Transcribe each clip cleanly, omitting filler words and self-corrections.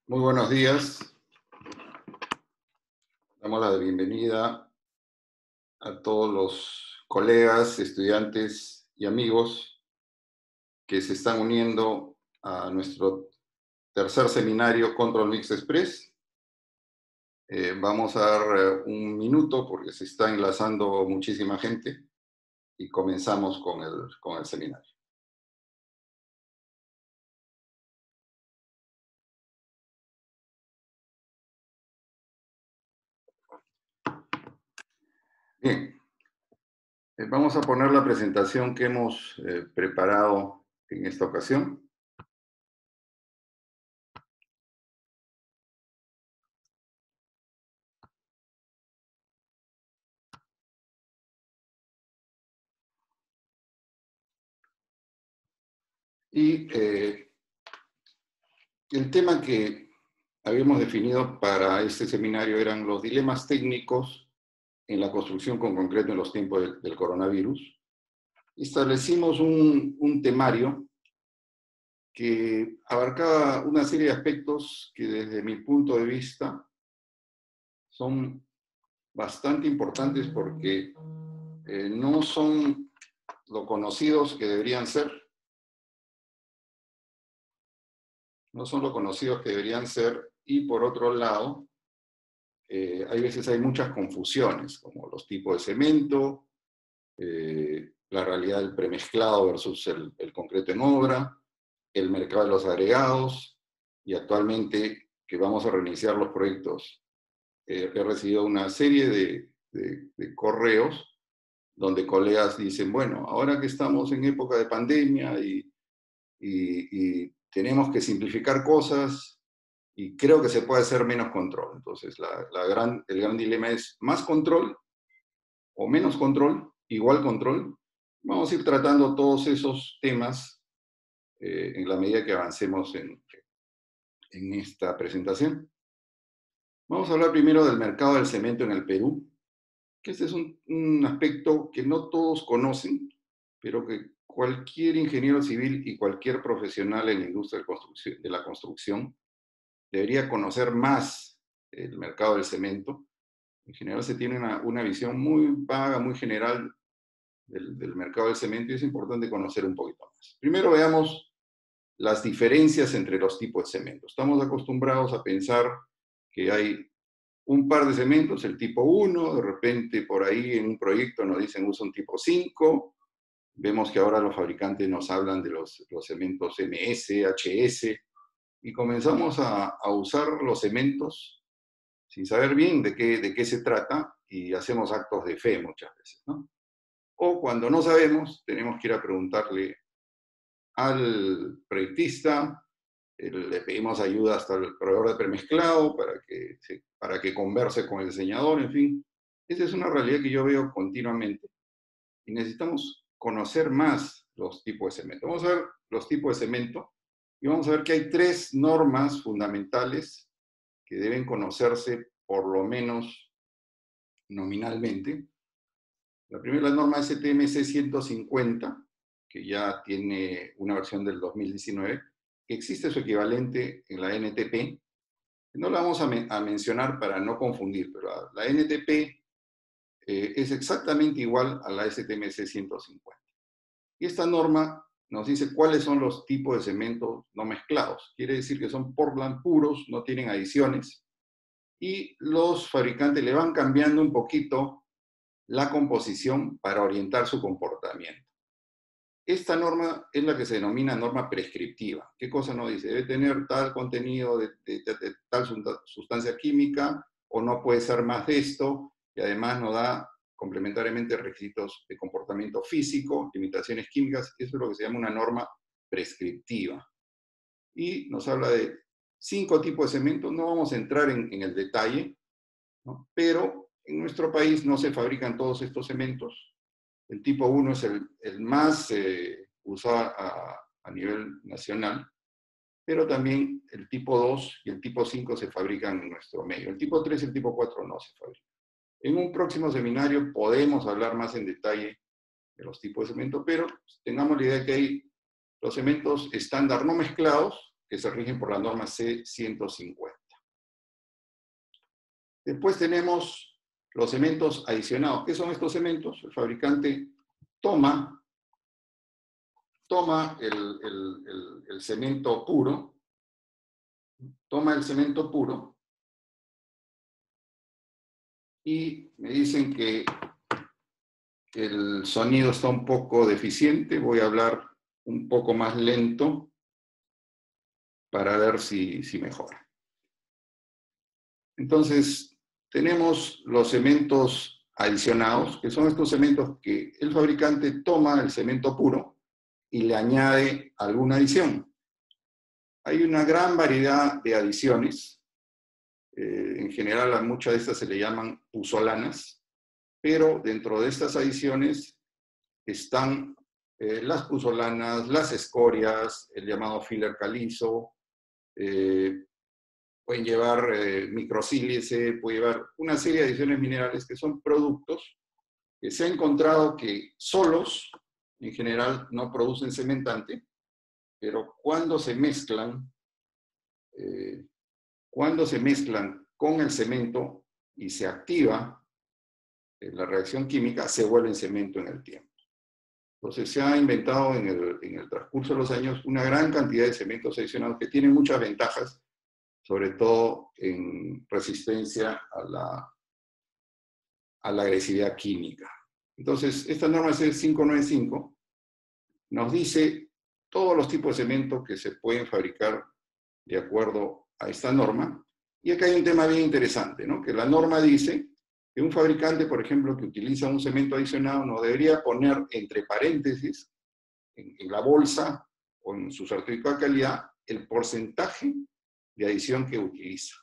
Muy buenos días. Damos la bienvenida a todos los colegas, estudiantes y amigos que se están uniendo a nuestro tercer seminario Control Mix Express. Vamos a dar un minuto porque se está enlazando muchísima gente y comenzamos con el seminario. Bien, vamos a poner la presentación que hemos preparado en esta ocasión. Y el tema que habíamos definido para este seminario eran los dilemas técnicos en la construcción con concreto en los tiempos del coronavirus. Establecimos un temario que abarcaba una serie de aspectos que desde mi punto de vista son bastante importantes porque no son lo conocidos que deberían ser, no son lo conocidos que deberían ser, y por otro lado, hay veces hay muchas confusiones, como los tipos de cemento, la realidad del premezclado versus el concreto en obra, el mercado de los agregados, y actualmente que vamos a reiniciar los proyectos, he recibido una serie de correos donde colegas dicen, bueno, ahora que estamos en época de pandemia y tenemos que simplificar cosas, y creo que se puede hacer menos control. Entonces, el gran dilema es más control o menos control, igual control. Vamos a ir tratando todos esos temas en la medida que avancemos en esta presentación. Vamos a hablar primero del mercado del cemento en el Perú, que este es un aspecto que no todos conocen, pero que cualquier ingeniero civil y cualquier profesional en la industria de la construcción debería conocer más el mercado del cemento. En general se tiene una visión muy vaga, muy general del mercado del cemento, y es importante conocer un poquito más. Primero veamos las diferencias entre los tipos de cemento. Estamos acostumbrados a pensar que hay un par de cementos, el tipo 1, de repente por ahí en un proyecto nos dicen usa un tipo 5, vemos que ahora los fabricantes nos hablan de los cementos MS, HS, y comenzamos a usar los cementos sin saber bien de qué se trata, y hacemos actos de fe muchas veces, ¿no? O cuando no sabemos, tenemos que ir a preguntarle al proyectista, le pedimos ayuda hasta el proveedor de premezclado para que converse con el diseñador, en fin. Esa es una realidad que yo veo continuamente y necesitamos conocer más los tipos de cemento. Vamos a ver los tipos de cemento y vamos a ver que hay tres normas fundamentales que deben conocerse por lo menos nominalmente. La primera es la norma STMC 150, que ya tiene una versión del 2019, que existe su equivalente en la NTP. No la vamos a mencionar para no confundir, pero la NTP es exactamente igual a la STMC 150. Y esta norma nos dice cuáles son los tipos de cementos no mezclados. Quiere decir que son Portland puros, no tienen adiciones, y los fabricantes le van cambiando un poquito la composición para orientar su comportamiento. Esta norma es la que se denomina norma prescriptiva. ¿Qué cosa nos dice? Debe tener tal contenido de tal sustancia química, o no puede ser más de esto, y además nos da complementariamente requisitos de comportamiento físico, limitaciones químicas. Eso es lo que se llama una norma prescriptiva. Y nos habla de 5 tipos de cemento. No vamos a entrar en el detalle, ¿no? Pero en nuestro país no se fabrican todos estos cementos. El tipo 1 es el más usado a nivel nacional, pero también el tipo 2 y el tipo 5 se fabrican en nuestro medio. El tipo 3 y el tipo 4 no se fabrican. En un próximo seminario podemos hablar más en detalle de los tipos de cemento, pero tengamos la idea que hay los cementos estándar no mezclados, que se rigen por la norma C150. Después tenemos los cementos adicionados. ¿Qué son estos cementos? El fabricante toma el cemento puro, y me dicen que el sonido está un poco deficiente. Voy a hablar un poco más lento para ver si mejora. Entonces, tenemos los cementos adicionados, que son estos cementos que el fabricante toma el cemento puro y le añade alguna adición. Hay una gran variedad de adiciones. En general, a muchas de estas se le llaman puzolanas, pero dentro de estas adiciones están las puzolanas, las escorias, el llamado filler calizo, pueden llevar microsílice, puede llevar una serie de adiciones minerales que son productos que se ha encontrado que solos, en general, no producen cementante, pero cuando se mezclan con el cemento y se activa la reacción química, se vuelven cemento en el tiempo. Entonces se ha inventado en el transcurso de los años una gran cantidad de cementos adicionados que tienen muchas ventajas, sobre todo en resistencia a la agresividad química. Entonces, esta norma C595 nos dice todos los tipos de cemento que se pueden fabricar de acuerdo a esta norma. Y acá hay un tema bien interesante, ¿no? Que la norma dice que un fabricante, por ejemplo, que utiliza un cemento adicionado, no debería poner entre paréntesis, en la bolsa o en su certificado de calidad, el porcentaje de adición que utiliza,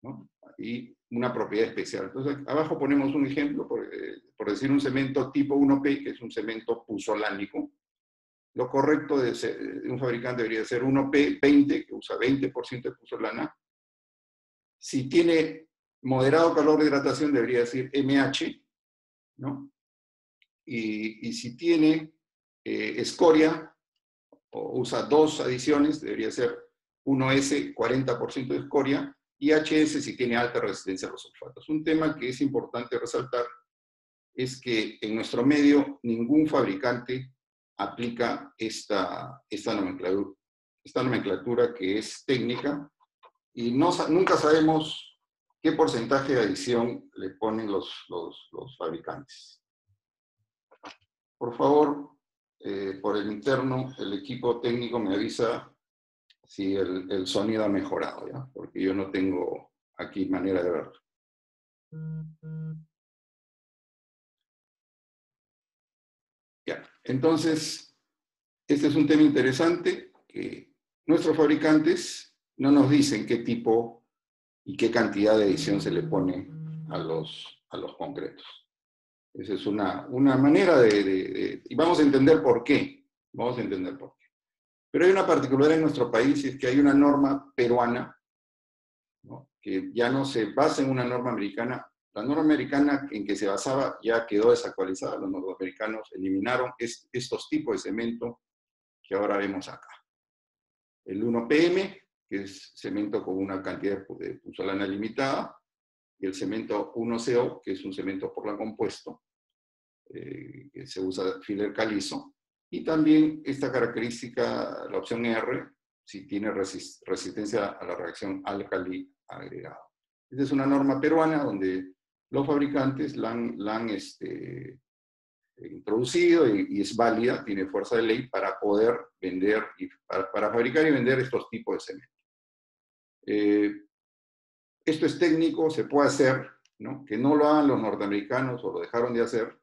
¿no? Y una propiedad especial. Entonces, abajo ponemos un ejemplo, por decir un cemento tipo 1P, que es un cemento puzolánico. Lo correcto de un fabricante debería ser 1P20, que usa 20% de puzolana. Si tiene moderado calor de hidratación, debería decir MH, ¿no? Y si tiene escoria, o usa dos adiciones, debería ser 1S, 40% de escoria, y HS si tiene alta resistencia a los sulfatos. Un tema que es importante resaltar es que en nuestro medio ningún fabricante aplica esta nomenclatura que es técnica, y nunca sabemos qué porcentaje de adición le ponen los fabricantes. Por favor, por el interno, el equipo técnico me avisa si el sonido ha mejorado, ¿ya? Porque yo no tengo aquí manera de verlo. Ya, entonces, este es un tema interesante, que nuestros fabricantes no nos dicen qué tipo y qué cantidad de adición se le pone a los concretos. Esa es una manera y vamos a entender por qué. Vamos a entender por qué. Pero hay una particularidad en nuestro país, y es que hay una norma peruana, ¿no? Que ya no se basa en una norma americana. La norma americana en que se basaba ya quedó desactualizada. Los norteamericanos eliminaron estos tipos de cemento que ahora vemos acá. El 1PM, que es cemento con una cantidad de puzolana limitada, y el cemento 1CO, que es un cemento Portland compuesto, que se usa filler calizo, y también esta característica, la opción R, si tiene resistencia a la reacción álcali agregado. Esta es una norma peruana donde los fabricantes la han introducido y es válida, tiene fuerza de ley para poder vender, para fabricar y vender estos tipos de cemento. Esto es técnico, se puede hacer, ¿no? Que no lo hagan los norteamericanos o lo dejaron de hacer,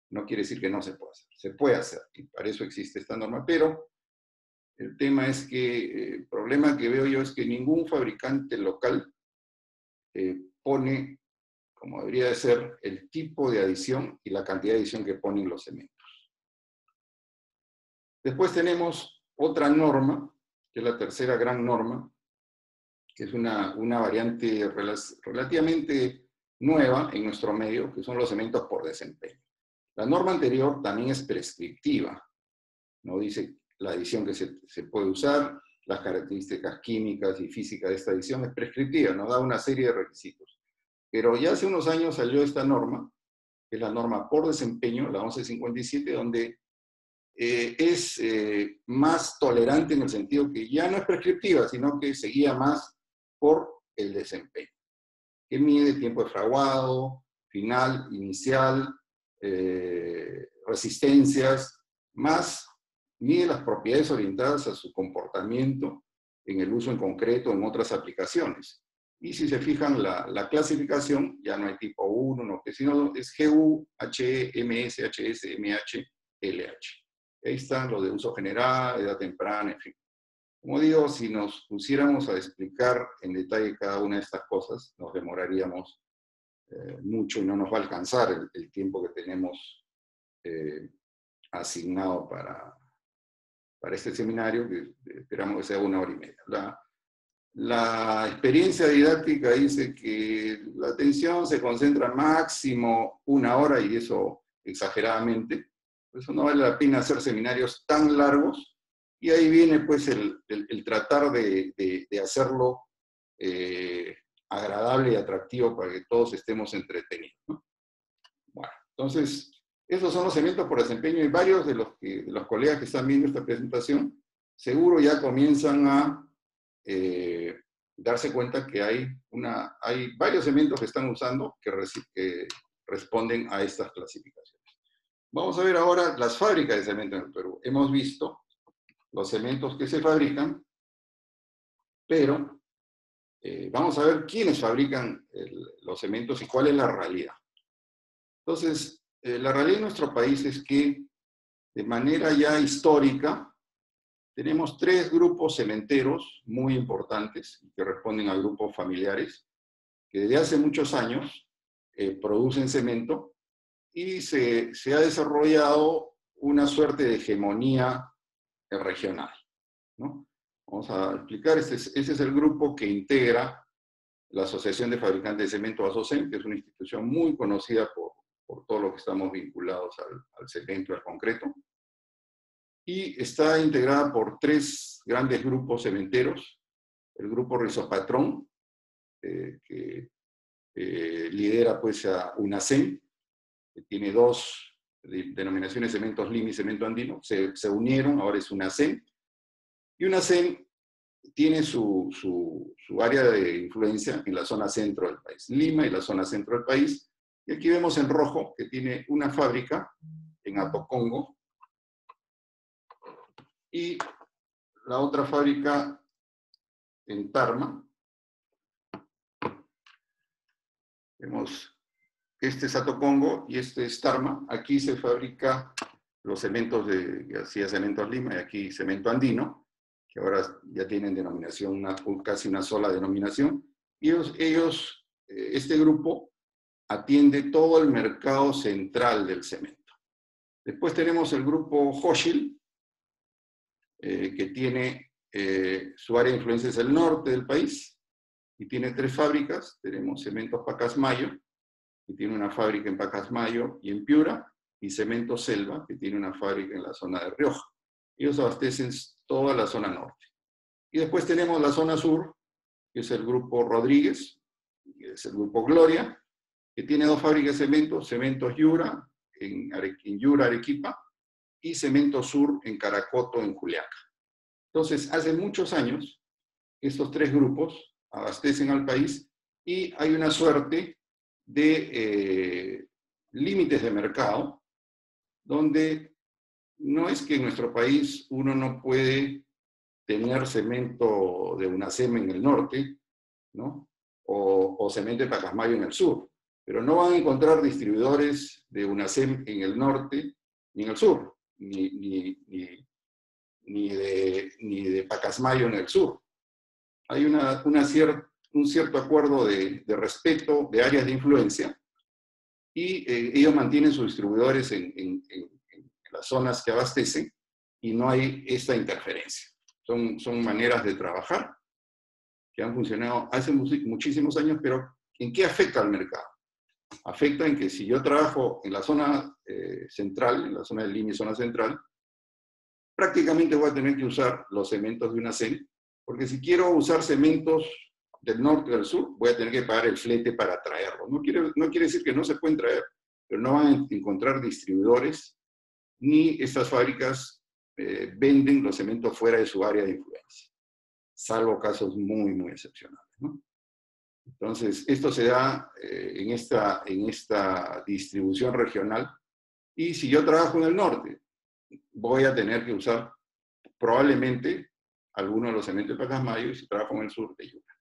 no quiere decir que no se pueda hacer. Se puede hacer, y para eso existe esta norma. Pero el tema es que, el problema que veo yo es que ningún fabricante local pone, como debería de ser, el tipo de adición y la cantidad de adición que ponen los cementos. Después tenemos otra norma, que es la tercera gran norma, que es una variante relativamente nueva en nuestro medio, que son los cementos por desempeño. La norma anterior también es prescriptiva, ¿no? Dice la adición que se puede usar, las características químicas y físicas de esta adicción, es prescriptiva, nos da una serie de requisitos. Pero ya hace unos años salió esta norma, que es la norma por desempeño, la 1157, donde es más tolerante en el sentido que ya no es prescriptiva, sino que se guía más por el desempeño, que mide tiempo de fraguado, final, inicial, resistencias, más mide las propiedades orientadas a su comportamiento en el uso en concreto en otras aplicaciones. Y si se fijan, la clasificación ya no hay tipo 1, no, sino es GU, HE, MS, HS, MH, LH. Ahí están los de uso general, edad temprana, en fin. Como digo, si nos pusiéramos a explicar en detalle cada una de estas cosas, nos demoraríamos mucho y no nos va a alcanzar el tiempo que tenemos asignado para este seminario, que esperamos que sea 1 hora y media. La experiencia didáctica dice que la atención se concentra máximo 1 hora, y eso exageradamente. Por eso no vale la pena hacer seminarios tan largos, y ahí viene pues el tratar de hacerlo agradable y atractivo para que todos estemos entretenidos, ¿no? Bueno, entonces, esos son los eventos por desempeño, y varios de los colegas que están viendo esta presentación seguro ya comienzan a darse cuenta que hay varios eventos que están usando que responden a estas clasificaciones. Vamos a ver ahora las fábricas de cemento en el Perú. Hemos visto los cementos que se fabrican, pero vamos a ver quiénes fabrican los cementos y cuál es la realidad. Entonces, la realidad en nuestro país es que, de manera ya histórica, tenemos 3 grupos cementeros muy importantes, que responden a grupos familiares, que desde hace muchos años producen cemento, y se ha desarrollado una suerte de hegemonía regional, ¿no? Vamos a explicar, ese es el grupo que integra la Asociación de Fabricantes de Cemento, ASOCEM, que es una institución muy conocida por todo lo que estamos vinculados al cemento y al concreto. Y está integrada por 3 grandes grupos cementeros. El grupo Rizopatrón, que lidera pues a UNACEM, que tiene 2 denominaciones, Cementos Lima y Cemento Andino, se unieron, ahora es UNACEM. Y UNACEM tiene su área de influencia en la zona centro del país, Lima y la zona centro del país. Y aquí vemos en rojo que tiene una fábrica en Atocongo, y la otra fábrica en Tarma. Vemos, este es Atocongo y este es Tarma. Aquí se fabrica los cementos que hacía Cementos Lima, y aquí Cemento Andino, que ahora ya tienen denominación, casi una sola denominación. Y este grupo atiende todo el mercado central del cemento. Después tenemos el grupo Hochschild, que tiene su área de influencia es el norte del país, y tiene 3 fábricas. Tenemos Cementos Pacasmayo, que tiene una fábrica en Pacasmayo y en Piura, y Cemento Selva, que tiene una fábrica en la zona de Rioja. Ellos abastecen toda la zona norte. Y después tenemos la zona sur, que es el grupo Rodríguez, que es el grupo Gloria, que tiene 2 fábricas de cemento, Cementos Yura, en Yura, Arequipa, y Cemento Sur en Caracoto, en Juliaca. Entonces, hace muchos años, estos 3 grupos abastecen al país, y hay una suerte de límites de mercado, donde no es que en nuestro país uno no puede tener cemento de UNACEM en el norte, ¿no? o cemento de Pacasmayo en el sur, pero no van a encontrar distribuidores de UNACEM en el norte ni en el sur, ni de Pacasmayo en el sur. Hay un cierto acuerdo de respeto de áreas de influencia, y ellos mantienen sus distribuidores en las zonas que abastecen, y no hay esta interferencia. Son maneras de trabajar que han funcionado hace muchísimos años, pero ¿en qué afecta al mercado? Afecta en que si yo trabajo en la zona central, en la zona de Lima y zona central, prácticamente voy a tener que usar los cementos de UNACEM, Porque si quiero usar cementos del norte o del sur, voy a tener que pagar el flete para traerlos. No quiere decir que no se pueden traer, pero no van a encontrar distribuidores, ni estas fábricas venden los cementos fuera de su área de influencia, salvo casos muy, muy excepcionales, ¿no? Entonces, esto se da en esta distribución regional. Y si yo trabajo en el norte, voy a tener que usar probablemente algunos de los cementos de Pacasmayo, y si trabajo en el sur, de Yura.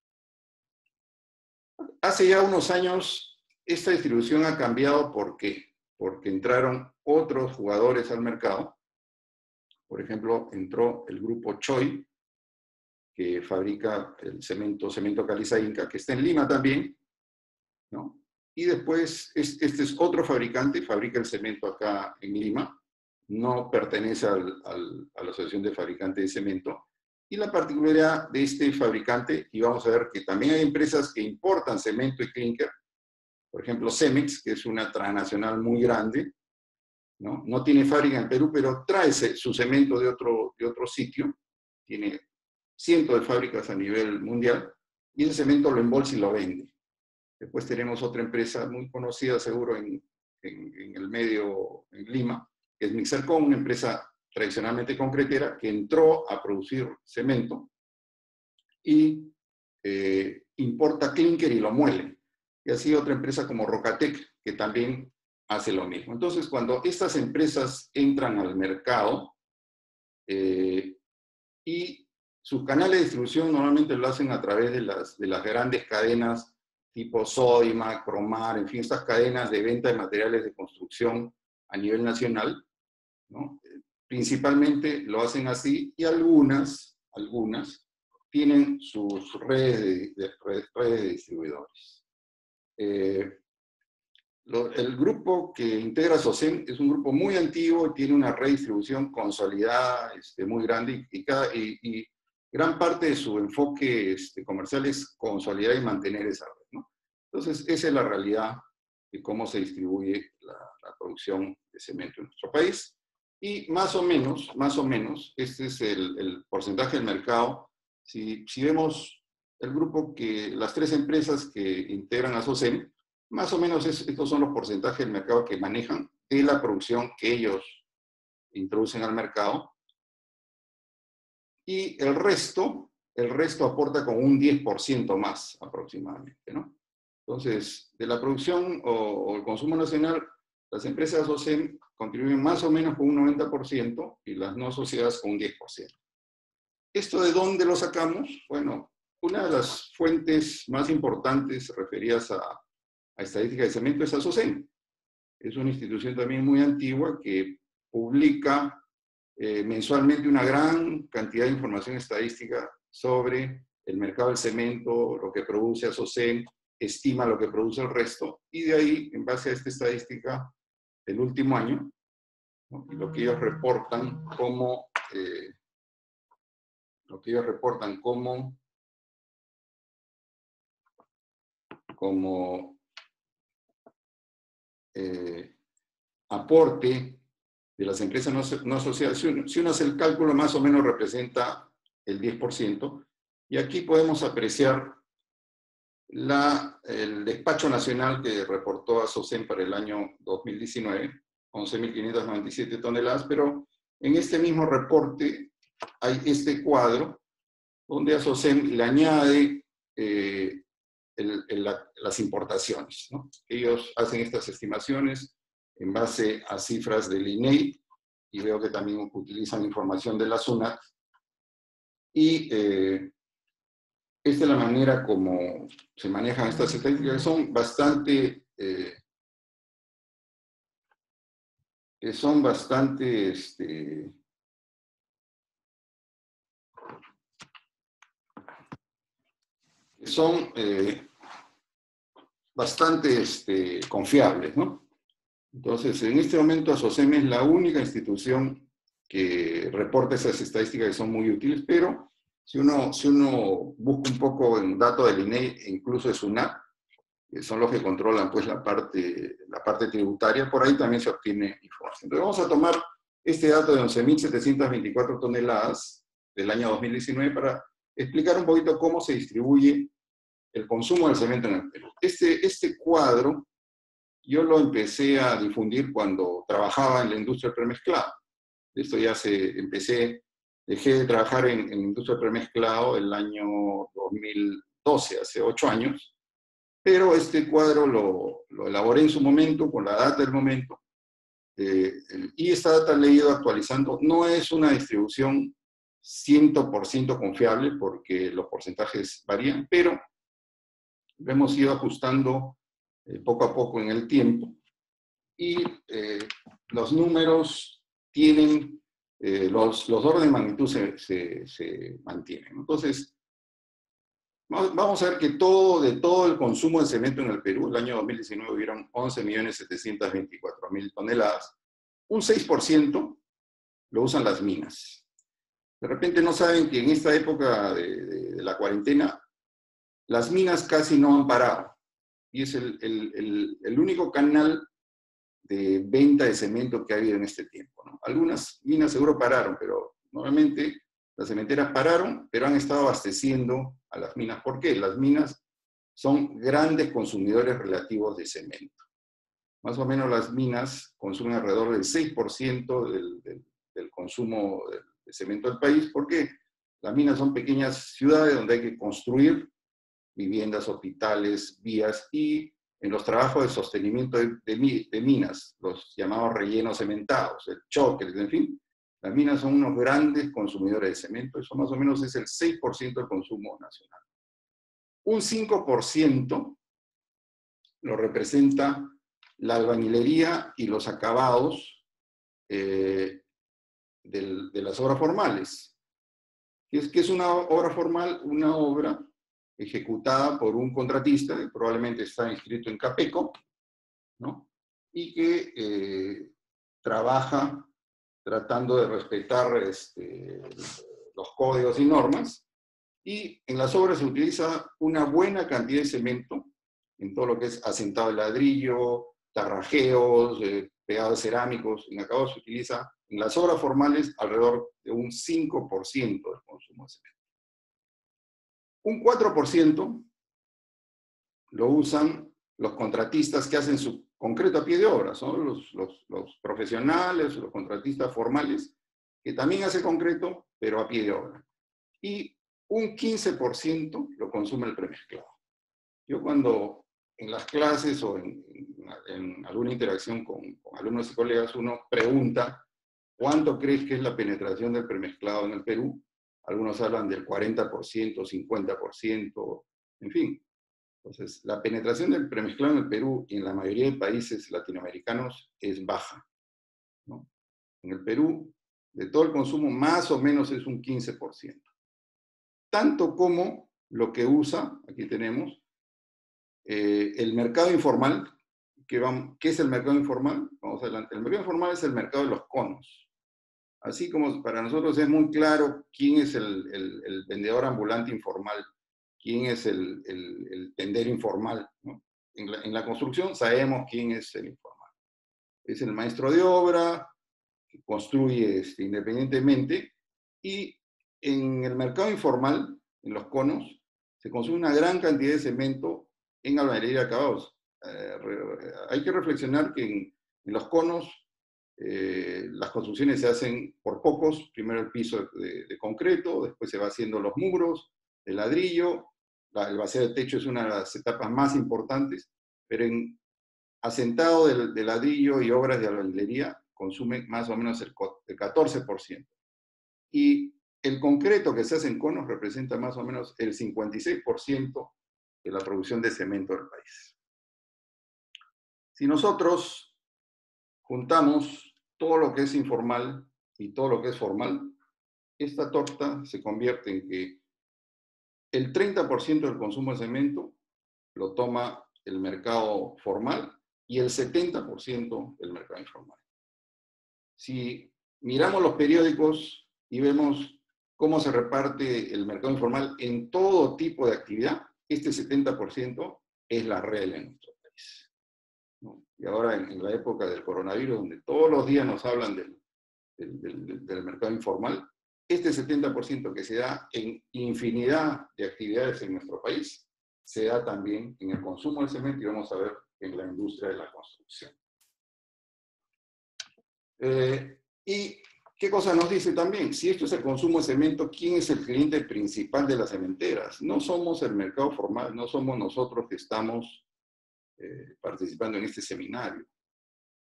Hace ya unos años, esta distribución ha cambiado. ¿Por qué? Porque entraron otros jugadores al mercado. Por ejemplo, entró el grupo Choi, que fabrica el cemento Caliza Inca, que está en Lima también, ¿no? Y después, este es otro fabricante, fabrica el cemento acá en Lima, no pertenece a la Asociación de Fabricantes de Cemento. Y la particularidad de este fabricante, y vamos a ver que también hay empresas que importan cemento y clinker, por ejemplo Cemex, que es una transnacional muy grande, ¿no? No tiene fábrica en Perú, pero trae su cemento de otro sitio, tiene cientos de fábricas a nivel mundial, y ese cemento lo embolsa y lo vende. Después tenemos otra empresa muy conocida seguro en el medio, en Lima, que es Mixercon, una empresa tradicionalmente concretera, que entró a producir cemento y importa clinker y lo muele. Y así otra empresa como Rocatec, que también hace lo mismo. Entonces, cuando estas empresas entran al mercado y sus canales de distribución normalmente lo hacen a través de las grandes cadenas tipo Sodimac, Promar, en fin, estas cadenas de venta de materiales de construcción a nivel nacional, ¿no? Principalmente lo hacen así, y algunas tienen sus redes de distribuidores. El grupo que integra SOCEM es un grupo muy antiguo y tiene una red de distribución consolidada, muy grande, y gran parte de su enfoque comercial es consolidar y mantener esa red, ¿no? Entonces, esa es la realidad de cómo se distribuye la producción de cemento en nuestro país. Y más o menos, este es el porcentaje del mercado. Si vemos el grupo las tres empresas que integran a SOCEM, más o menos estos son los porcentajes del mercado que manejan de la producción que ellos introducen al mercado. Y el resto aporta con un 10% más aproximadamente, ¿no? Entonces, de la producción o el consumo nacional, las empresas SOCEM contribuyen más o menos con un 90% y las no asociadas con un 10%. ¿Esto de dónde lo sacamos? Bueno, una de las fuentes más importantes referidas a estadística de cemento es SOCEM. Es una institución también muy antigua que publica mensualmente una gran cantidad de información estadística sobre el mercado del cemento, lo que produce SOCEM, estima lo que produce el resto, y de ahí, en base a esta estadística del último año, ¿no? Y lo que ellos reportan como aporte de las empresas no asociadas. Si uno hace el cálculo, más o menos representa el 10%. Y aquí podemos apreciar el despacho nacional que reportó a SOCEM para el año 2019, 11.597 toneladas, pero en este mismo reporte hay este cuadro donde a SOCEM le añade las importaciones, ¿no? Ellos hacen estas estimaciones en base a cifras del INEI, y veo que también utilizan información de la SUNAT, y esta es la manera como se manejan estas estadísticas, que son bastante confiables, ¿no? Entonces, en este momento, SOCEM es la única institución que reporta esas estadísticas que son muy útiles, pero si uno busca un poco en datos del INEI e incluso de SUNAT, que son los que controlan pues, la parte tributaria, por ahí también se obtiene información. Entonces, vamos a tomar este dato de 11.724 toneladas del año 2019 para explicar un poquito cómo se distribuye el consumo del cemento en el Perú. Este cuadro yo lo empecé a difundir cuando trabajaba en la industria premezclada. Esto ya dejé de trabajar en industria premezclado el año 2012, hace 8 años, pero este cuadro lo elaboré en su momento, con la data del momento, y esta data la he ido actualizando. No es una distribución 100% confiable porque los porcentajes varían, pero lo hemos ido ajustando poco a poco en el tiempo, y los números tienen, los órdenes de magnitud se mantienen. Entonces, vamos a ver que de todo el consumo de cemento en el Perú, el año 2019 hubieron 11.724.000 toneladas. Un 6% lo usan las minas. De repente no saben que en esta época de la cuarentena, las minas casi no han parado. Y es el único canal de venta de cemento que ha habido en este tiempo, ¿no? Algunas minas seguro pararon, pero normalmente las cementeras pararon, pero han estado abasteciendo a las minas. ¿Por qué? Las minas son grandes consumidores relativos de cemento. Más o menos las minas consumen alrededor del 6% del consumo de cemento del país. ¿Por qué? Las minas son pequeñas ciudades donde hay que construir viviendas, hospitales, vías, y en los trabajos de sostenimiento de minas, los llamados rellenos cementados, el choque, en fin, las minas son unos grandes consumidores de cemento. Eso más o menos es el 6% del consumo nacional. Un 5% lo representa la albañilería y los acabados de las obras formales. ¿Qué es una obra formal? Una obra ejecutada por un contratista, que probablemente está inscrito en CAPECO, ¿no? Y que trabaja tratando de respetar los códigos y normas. Y en las obras se utiliza una buena cantidad de cemento, en todo lo que es asentado de ladrillo, tarrajeos, pegados cerámicos. En acabados se utiliza, en las obras formales, alrededor de un 5% del consumo de cemento. Un 4% lo usan los contratistas que hacen su concreto a pie de obra. Son los profesionales, los contratistas formales, que también hacen concreto, pero a pie de obra. Y un 15% lo consume el premezclado. Yo cuando en las clases o en alguna interacción con alumnos y colegas, uno pregunta, ¿cuánto crees que es la penetración del premezclado en el Perú? Algunos hablan del 40%, 50%, en fin. Entonces, la penetración del premezclado en el Perú y en la mayoría de países latinoamericanos es baja, ¿no? En el Perú, de todo el consumo, más o menos es un 15%. Tanto como lo que usa, aquí tenemos, el mercado informal. ¿Qué es el mercado informal? Vamos adelante. El mercado informal es el mercado de los conos. Así como para nosotros es muy claro quién es el vendedor ambulante informal, quién es el tendero informal, ¿no? En la construcción sabemos quién es el informal. Es el maestro de obra, que construye independientemente, y en el mercado informal, en los conos, se consume una gran cantidad de cemento en albañilería de acabados. Hay que reflexionar que en los conos las construcciones se hacen por pocos. Primero el piso de concreto, después se va haciendo los muros, el ladrillo, el vaciado de techo es una de las etapas más importantes, pero en asentado de ladrillo y obras de albañilería consumen más o menos el 14%. Y el concreto que se hace en conos representa más o menos el 56% de la producción de cemento del país. Si nosotros juntamos todo lo que es informal y todo lo que es formal, esta torta se convierte en que el 30% del consumo de cemento lo toma el mercado formal y el 70% el mercado informal. Si miramos los periódicos y vemos cómo se reparte el mercado informal en todo tipo de actividad, este 70% es la regla en nuestro país, ¿no? Y ahora en la época del coronavirus, donde todos los días nos hablan del mercado informal, este 70% que se da en infinidad de actividades en nuestro país, se da también en el consumo de cemento y vamos a ver en la industria de la construcción. ¿Y qué cosa nos dice también? Si esto es el consumo de cemento, ¿quién es el cliente principal de las cementeras? No somos el mercado formal, no somos nosotros que estamos participando en este seminario.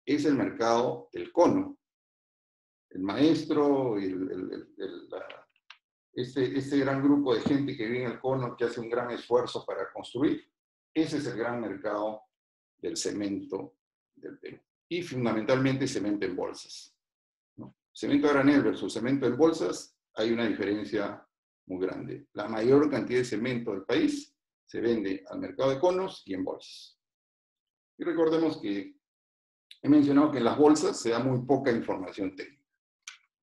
Es el mercado del cono. El maestro y este gran grupo de gente que vive en el cono, que hace un gran esfuerzo para construir, ese es el gran mercado del cemento del Perú. Y fundamentalmente cemento en bolsas, ¿no? Cemento a granel versus cemento en bolsas, hay una diferencia muy grande. La mayor cantidad de cemento del país se vende al mercado de conos y en bolsas. Y recordemos que he mencionado que en las bolsas se da muy poca información técnica,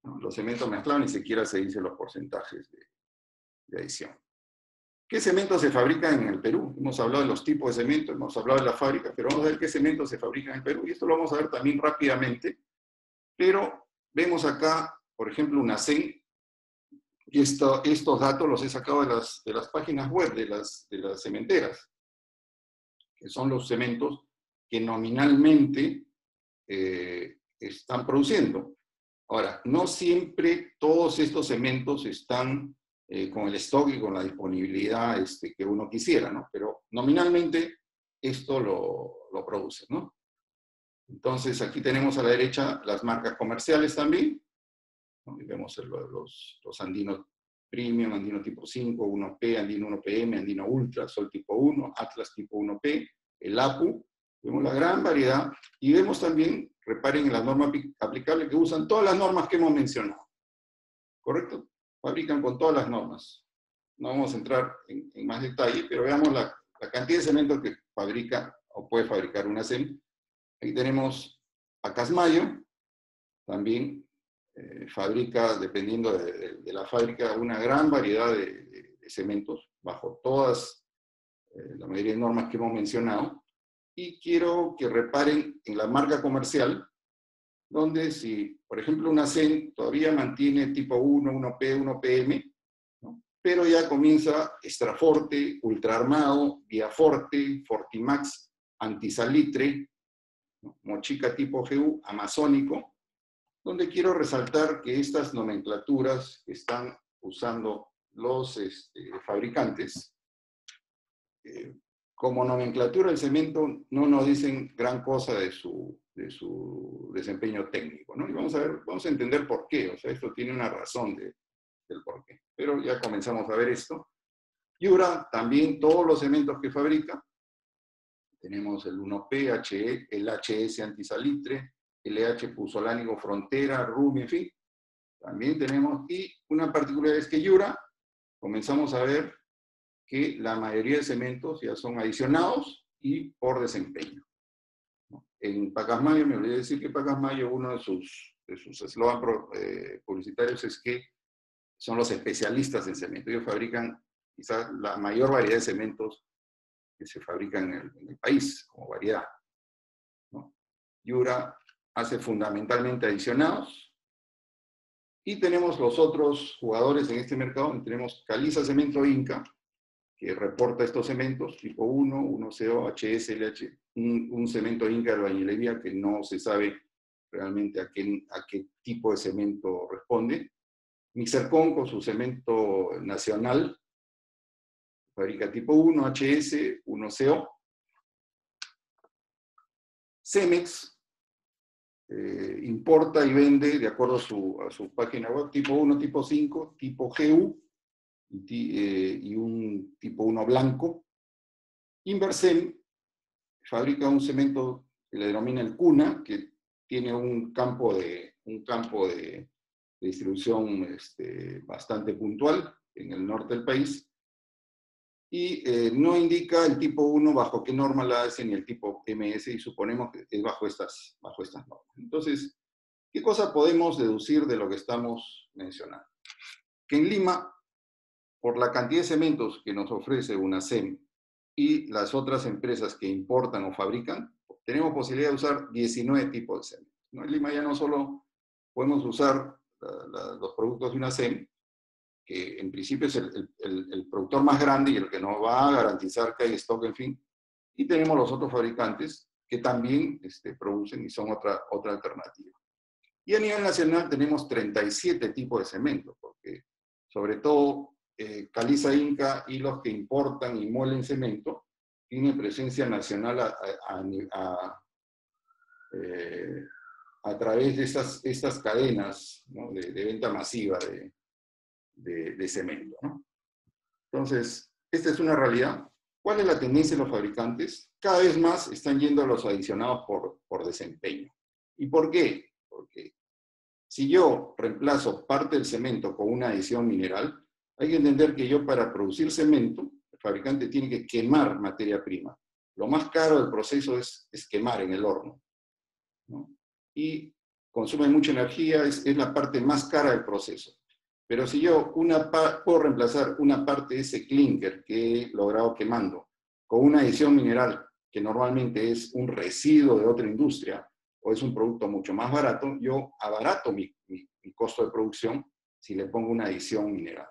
¿no? Los cementos mezclados ni siquiera se dicen los porcentajes de adición. ¿Qué cemento se fabrica en el Perú? Hemos hablado de los tipos de cemento, hemos hablado de la fábrica, pero vamos a ver qué cemento se fabrica en el Perú. Y esto lo vamos a ver también rápidamente. Pero vemos acá, por ejemplo, una CEN. Y estos datos los he sacado de las páginas web de las cementeras, que son los cementos que nominalmente están produciendo. Ahora, no siempre todos estos cementos están con el stock y con la disponibilidad que uno quisiera, ¿no? Pero nominalmente esto lo produce, ¿no? Entonces, aquí tenemos a la derecha las marcas comerciales también, ¿no? Y vemos los andinos premium, andino tipo 5, 1P, andino 1PM, andino ultra, sol tipo 1, atlas tipo 1P, el APU. Vemos la gran variedad y vemos también, reparen en la norma aplicable, que usan todas las normas que hemos mencionado. ¿Correcto? Fabrican con todas las normas. No vamos a entrar en más detalle, pero veamos la cantidad de cemento que fabrica o puede fabricar una CEM. Aquí tenemos Pacasmayo, también fabrica, dependiendo de la fábrica, una gran variedad de cementos, bajo todas la mayoría de normas que hemos mencionado. Y quiero que reparen en la marca comercial, donde si, por ejemplo, una CEN todavía mantiene tipo 1, 1P, 1PM, ¿no? Pero ya comienza Extraforte, Ultraarmado, Viaforte, Fortimax, Antisalitre, ¿no? Mochica tipo GU, Amazónico, donde quiero resaltar que estas nomenclaturas que están usando los fabricantes, como nomenclatura del cemento, no nos dicen gran cosa de su desempeño técnico, ¿no? Y vamos a entender por qué. O sea, esto tiene una razón del por qué. Pero ya comenzamos a ver esto. Yura, también todos los cementos que fabrica. Tenemos el 1P, HE, el HS antisalitre, LH pusolánico frontera, Rumi, en fin. También tenemos, y una particularidad es que Yura, comenzamos a ver que la mayoría de cementos ya son adicionados y por desempeño, ¿no? En Pacasmayo, me olvidé decir que Pacasmayo, uno de sus eslogan publicitarios es que son los especialistas en cemento. Ellos fabrican quizás la mayor variedad de cementos que se fabrican en el país, como variedad, ¿no? Yura hace fundamentalmente adicionados. Y tenemos los otros jugadores en este mercado. Tenemos Caliza Cemento Inca, que reporta estos cementos, tipo 1, 1CO, HS, LH, un cemento Inca de albañilería que no se sabe realmente a qué tipo de cemento responde. Mixercon con su cemento nacional, fabrica tipo 1, HS, 1CO. Cemex importa y vende, de acuerdo a su página web, tipo 1, tipo 5, tipo GU, y un tipo 1 blanco. Inversem fabrica un cemento que le denomina el Cuna, que tiene un campo de distribución bastante puntual en el norte del país, y no indica el tipo 1 bajo qué norma la hace ni el tipo MS, y suponemos que es bajo estas normas. Entonces, ¿qué cosa podemos deducir de lo que estamos mencionando? Que en Lima, por la cantidad de cementos que nos ofrece una CEM y las otras empresas que importan o fabrican, tenemos posibilidad de usar 19 tipos de cemento, ¿no? En Lima ya no solo podemos usar los productos de UNACEM, que en principio es el productor más grande y el que nos va a garantizar que hay stock, en fin. Y tenemos los otros fabricantes que también producen y son otra alternativa. Y a nivel nacional tenemos 37 tipos de cemento, porque sobre todo Caliza Inca y los que importan y muelen cemento tienen presencia nacional a través de estas cadenas, ¿no?, de venta masiva de cemento, ¿no? Entonces, esta es una realidad. ¿Cuál es la tendencia de los fabricantes? Cada vez más están yendo a los adicionados por desempeño. ¿Y por qué? Porque si yo reemplazo parte del cemento con una adición mineral, hay que entender que yo, para producir cemento, el fabricante tiene que quemar materia prima. Lo más caro del proceso es quemar en el horno, ¿no? Y consume mucha energía, es la parte más cara del proceso. Pero si yo puedo reemplazar una parte de ese clinker que he logrado quemando con una adición mineral, que normalmente es un residuo de otra industria, o es un producto mucho más barato, yo abarato mi costo de producción si le pongo una adición mineral.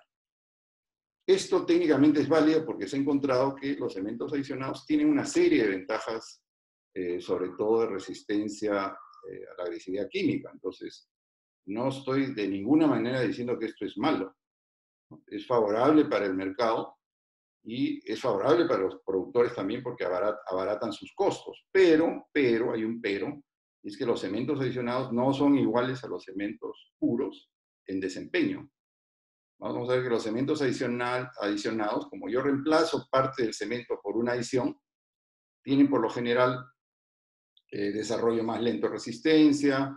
Esto técnicamente es válido porque se ha encontrado que los cementos adicionados tienen una serie de ventajas, sobre todo de resistencia a la agresividad química. Entonces, no estoy de ninguna manera diciendo que esto es malo. Es favorable para el mercado y es favorable para los productores también porque abaratan sus costos. Pero, hay un pero, es que los cementos adicionados no son iguales a los cementos puros en desempeño. Vamos a ver que los cementos adicionados, como yo reemplazo parte del cemento por una adición, tienen por lo general desarrollo más lento de resistencia,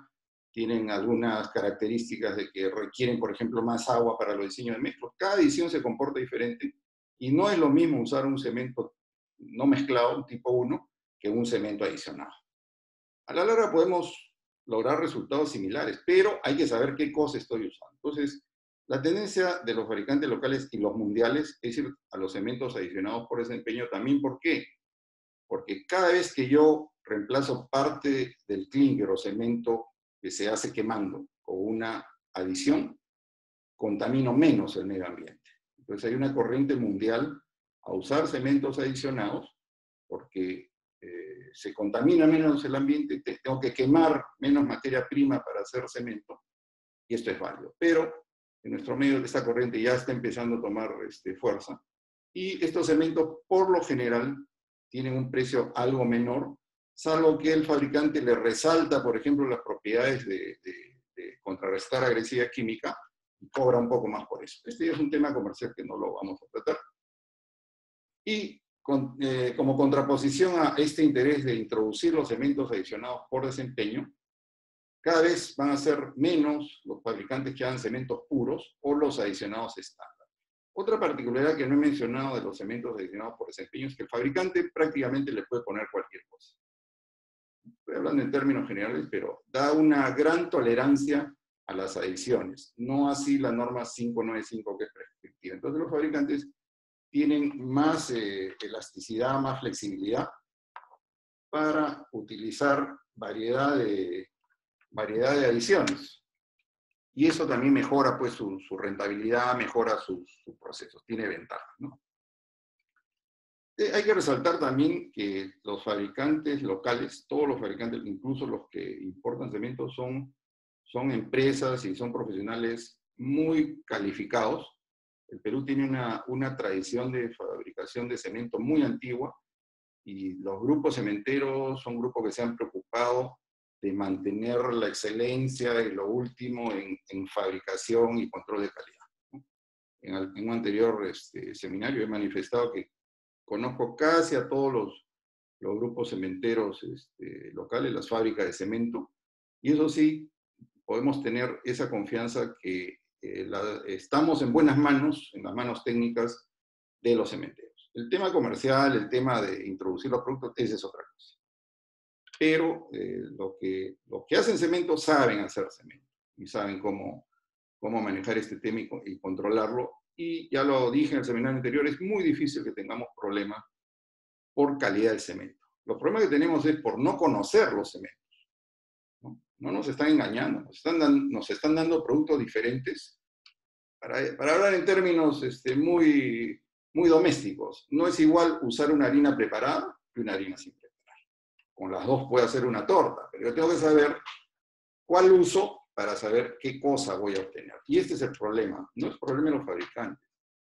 tienen algunas características de que requieren, por ejemplo, más agua para los diseños de mezclas. Cada adición se comporta diferente y no es lo mismo usar un cemento no mezclado, un tipo 1, que un cemento adicionado. A la larga podemos lograr resultados similares, pero hay que saber qué cosa estoy usando. Entonces, la tendencia de los fabricantes locales y los mundiales es ir a los cementos adicionados por desempeño también. ¿Por qué? Porque cada vez que yo reemplazo parte del clínker o cemento que se hace quemando con una adición, contamino menos el medio ambiente. Entonces hay una corriente mundial a usar cementos adicionados porque se contamina menos el ambiente, tengo que quemar menos materia prima para hacer cemento, y esto es válido. Pero en nuestro medio esta corriente ya está empezando a tomar fuerza, y estos cementos por lo general tienen un precio algo menor, salvo que el fabricante le resalta, por ejemplo, las propiedades de contrarrestar agresividad química y cobra un poco más por eso. Este es un tema comercial que no lo vamos a tratar. Y como contraposición a este interés de introducir los cementos adicionados por desempeño, cada vez van a ser menos los fabricantes que hagan cementos puros o los adicionados estándar. Otra particularidad que no he mencionado de los cementos adicionados por desempeño es que el fabricante prácticamente le puede poner cualquier cosa. Estoy hablando en términos generales, pero da una gran tolerancia a las adiciones, no así la norma 595, que es prescriptiva. Entonces los fabricantes tienen más elasticidad, más flexibilidad para utilizar variedad de adiciones. Y eso también mejora pues su rentabilidad, mejora sus procesos, tiene ventajas, ¿no? Hay que resaltar también que los fabricantes locales, todos los fabricantes, incluso los que importan cemento, son empresas y son profesionales muy calificados. El Perú tiene una tradición de fabricación de cemento muy antigua, y los grupos cementeros son grupos que se han preocupado de mantener la excelencia y lo último en fabricación y control de calidad. En un anterior seminario he manifestado que conozco casi a todos los grupos cementeros locales, las fábricas de cemento, y eso sí, podemos tener esa confianza que estamos en buenas manos, en las manos técnicas de los cementeros. El tema comercial, el tema de introducir los productos, esa es otra cosa. Pero los que hacen cemento saben hacer cemento y saben cómo manejar este tema y controlarlo. Y ya lo dije en el seminario anterior, es muy difícil que tengamos problemas por calidad del cemento. Los problemas que tenemos es por no conocer los cementos, ¿no? No nos están engañando, nos están dando productos diferentes. Para hablar en términos muy, muy domésticos, no es igual usar una harina preparada que una harina sin preparar. Con las dos puedo hacer una torta, pero yo tengo que saber cuál uso para saber qué cosa voy a obtener. Y este es el problema. No es problema de los fabricantes,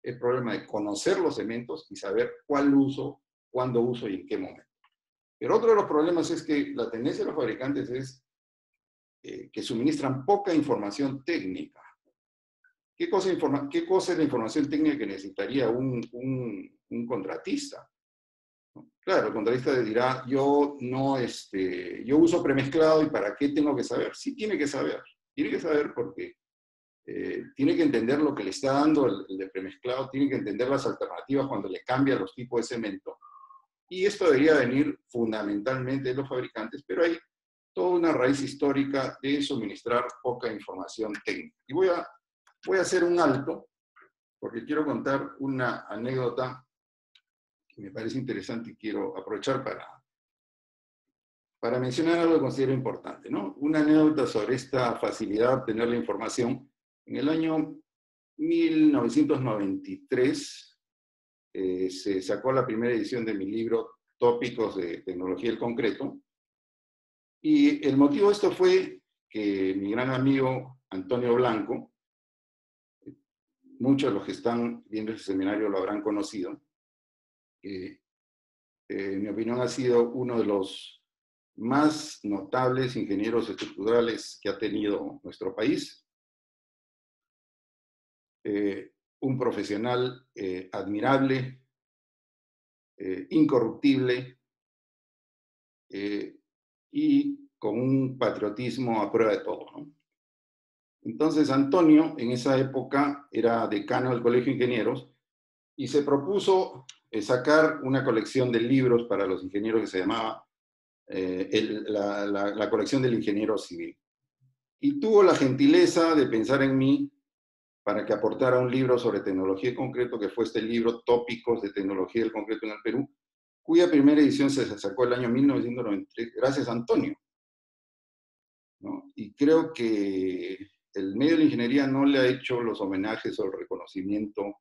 es problema de conocer los cementos y saber cuál uso, cuándo uso y en qué momento. Pero otro de los problemas es que la tendencia de los fabricantes es que suministran poca información técnica. ¿Qué cosa es la información técnica que necesitaría un contratista? Claro, el contratista dirá, yo uso premezclado, ¿y para qué tengo que saber? Sí tiene que saber porque tiene que entender lo que le está dando el de premezclado, tiene que entender las alternativas cuando le cambia los tipos de cemento. Y esto debería venir fundamentalmente de los fabricantes, pero hay toda una raíz histórica de suministrar poca información técnica. Y voy a hacer un alto, porque quiero contar una anécdota que me parece interesante y quiero aprovechar para mencionar algo que considero importante, ¿no? Una anécdota sobre esta facilidad de obtener la información. En el año 1993 se sacó la primera edición de mi libro Tópicos de Tecnología del Concreto, y el motivo de esto fue que mi gran amigo Antonio Blanco, muchos de los que están viendo ese seminario lo habrán conocido, en mi opinión ha sido uno de los más notables ingenieros estructurales que ha tenido nuestro país. Un profesional admirable, incorruptible y con un patriotismo a prueba de todo, ¿no? Entonces Antonio en esa época era decano del Colegio de Ingenieros y se propuso sacar una colección de libros para los ingenieros que se llamaba la colección del ingeniero civil. Y tuvo la gentileza de pensar en mí para que aportara un libro sobre tecnología de concreto, que fue este libro, Tópicos de Tecnología del Concreto en el Perú, cuya primera edición se sacó el año 1993, gracias a Antonio, ¿no? Y creo que el medio de la ingeniería no le ha hecho los homenajes o el reconocimiento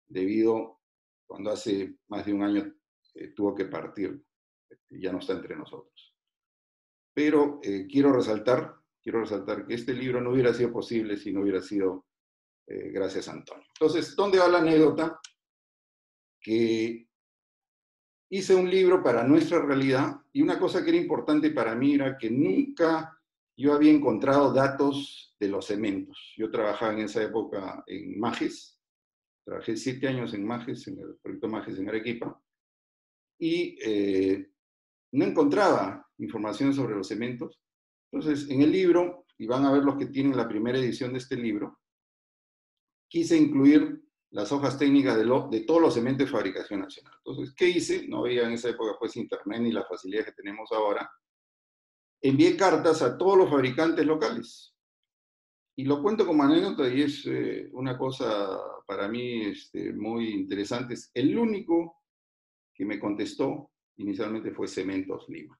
debido cuando hace más de un año tuvo que partir, ya no está entre nosotros. Pero quiero resaltar que este libro no hubiera sido posible si no hubiera sido gracias a Antonio. Entonces, ¿dónde va la anécdota? Que hice un libro para nuestra realidad y una cosa que era importante para mí era que nunca yo había encontrado datos de los cementos. Yo trabajaba en esa época en Majes, trabajé 7 años en Majes, en el proyecto Majes en Arequipa, y no encontraba información sobre los cementos. Entonces, en el libro, y van a ver los que tienen la primera edición de este libro, quise incluir las hojas técnicas de todos los cementos de fabricación nacional. Entonces, ¿qué hice? No había en esa época pues internet ni las facilidades que tenemos ahora. Envié cartas a todos los fabricantes locales. Y lo cuento como anécdota y es una cosa para mí muy interesante. El único que me contestó inicialmente fue Cementos Lima.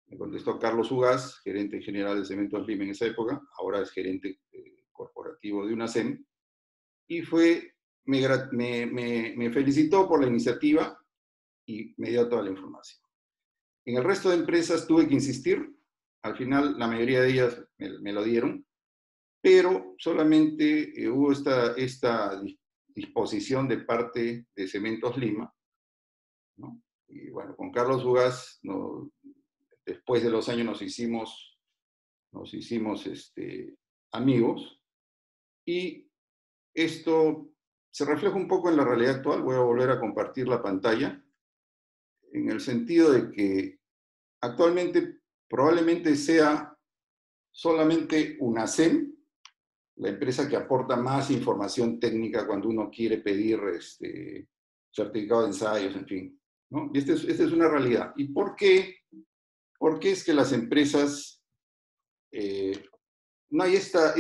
Me contestó Carlos Ugaz, gerente general de Cementos Lima en esa época, ahora es gerente corporativo de UNACEM, y me felicitó por la iniciativa y me dio toda la información. En el resto de empresas tuve que insistir, al final la mayoría de ellas me lo dieron, pero solamente hubo esta disposición de parte de Cementos Lima, ¿no? Y bueno, con Carlos Ugaz, después de los años nos hicimos amigos, y esto se refleja un poco en la realidad actual. Voy a volver a compartir la pantalla, en el sentido de que actualmente probablemente sea solamente UNACEM la empresa que aporta más información técnica cuando uno quiere pedir certificado de ensayos, en fin, ¿no? Y esta es una realidad. ¿Y por qué? ¿Por qué es que las empresas no hay esta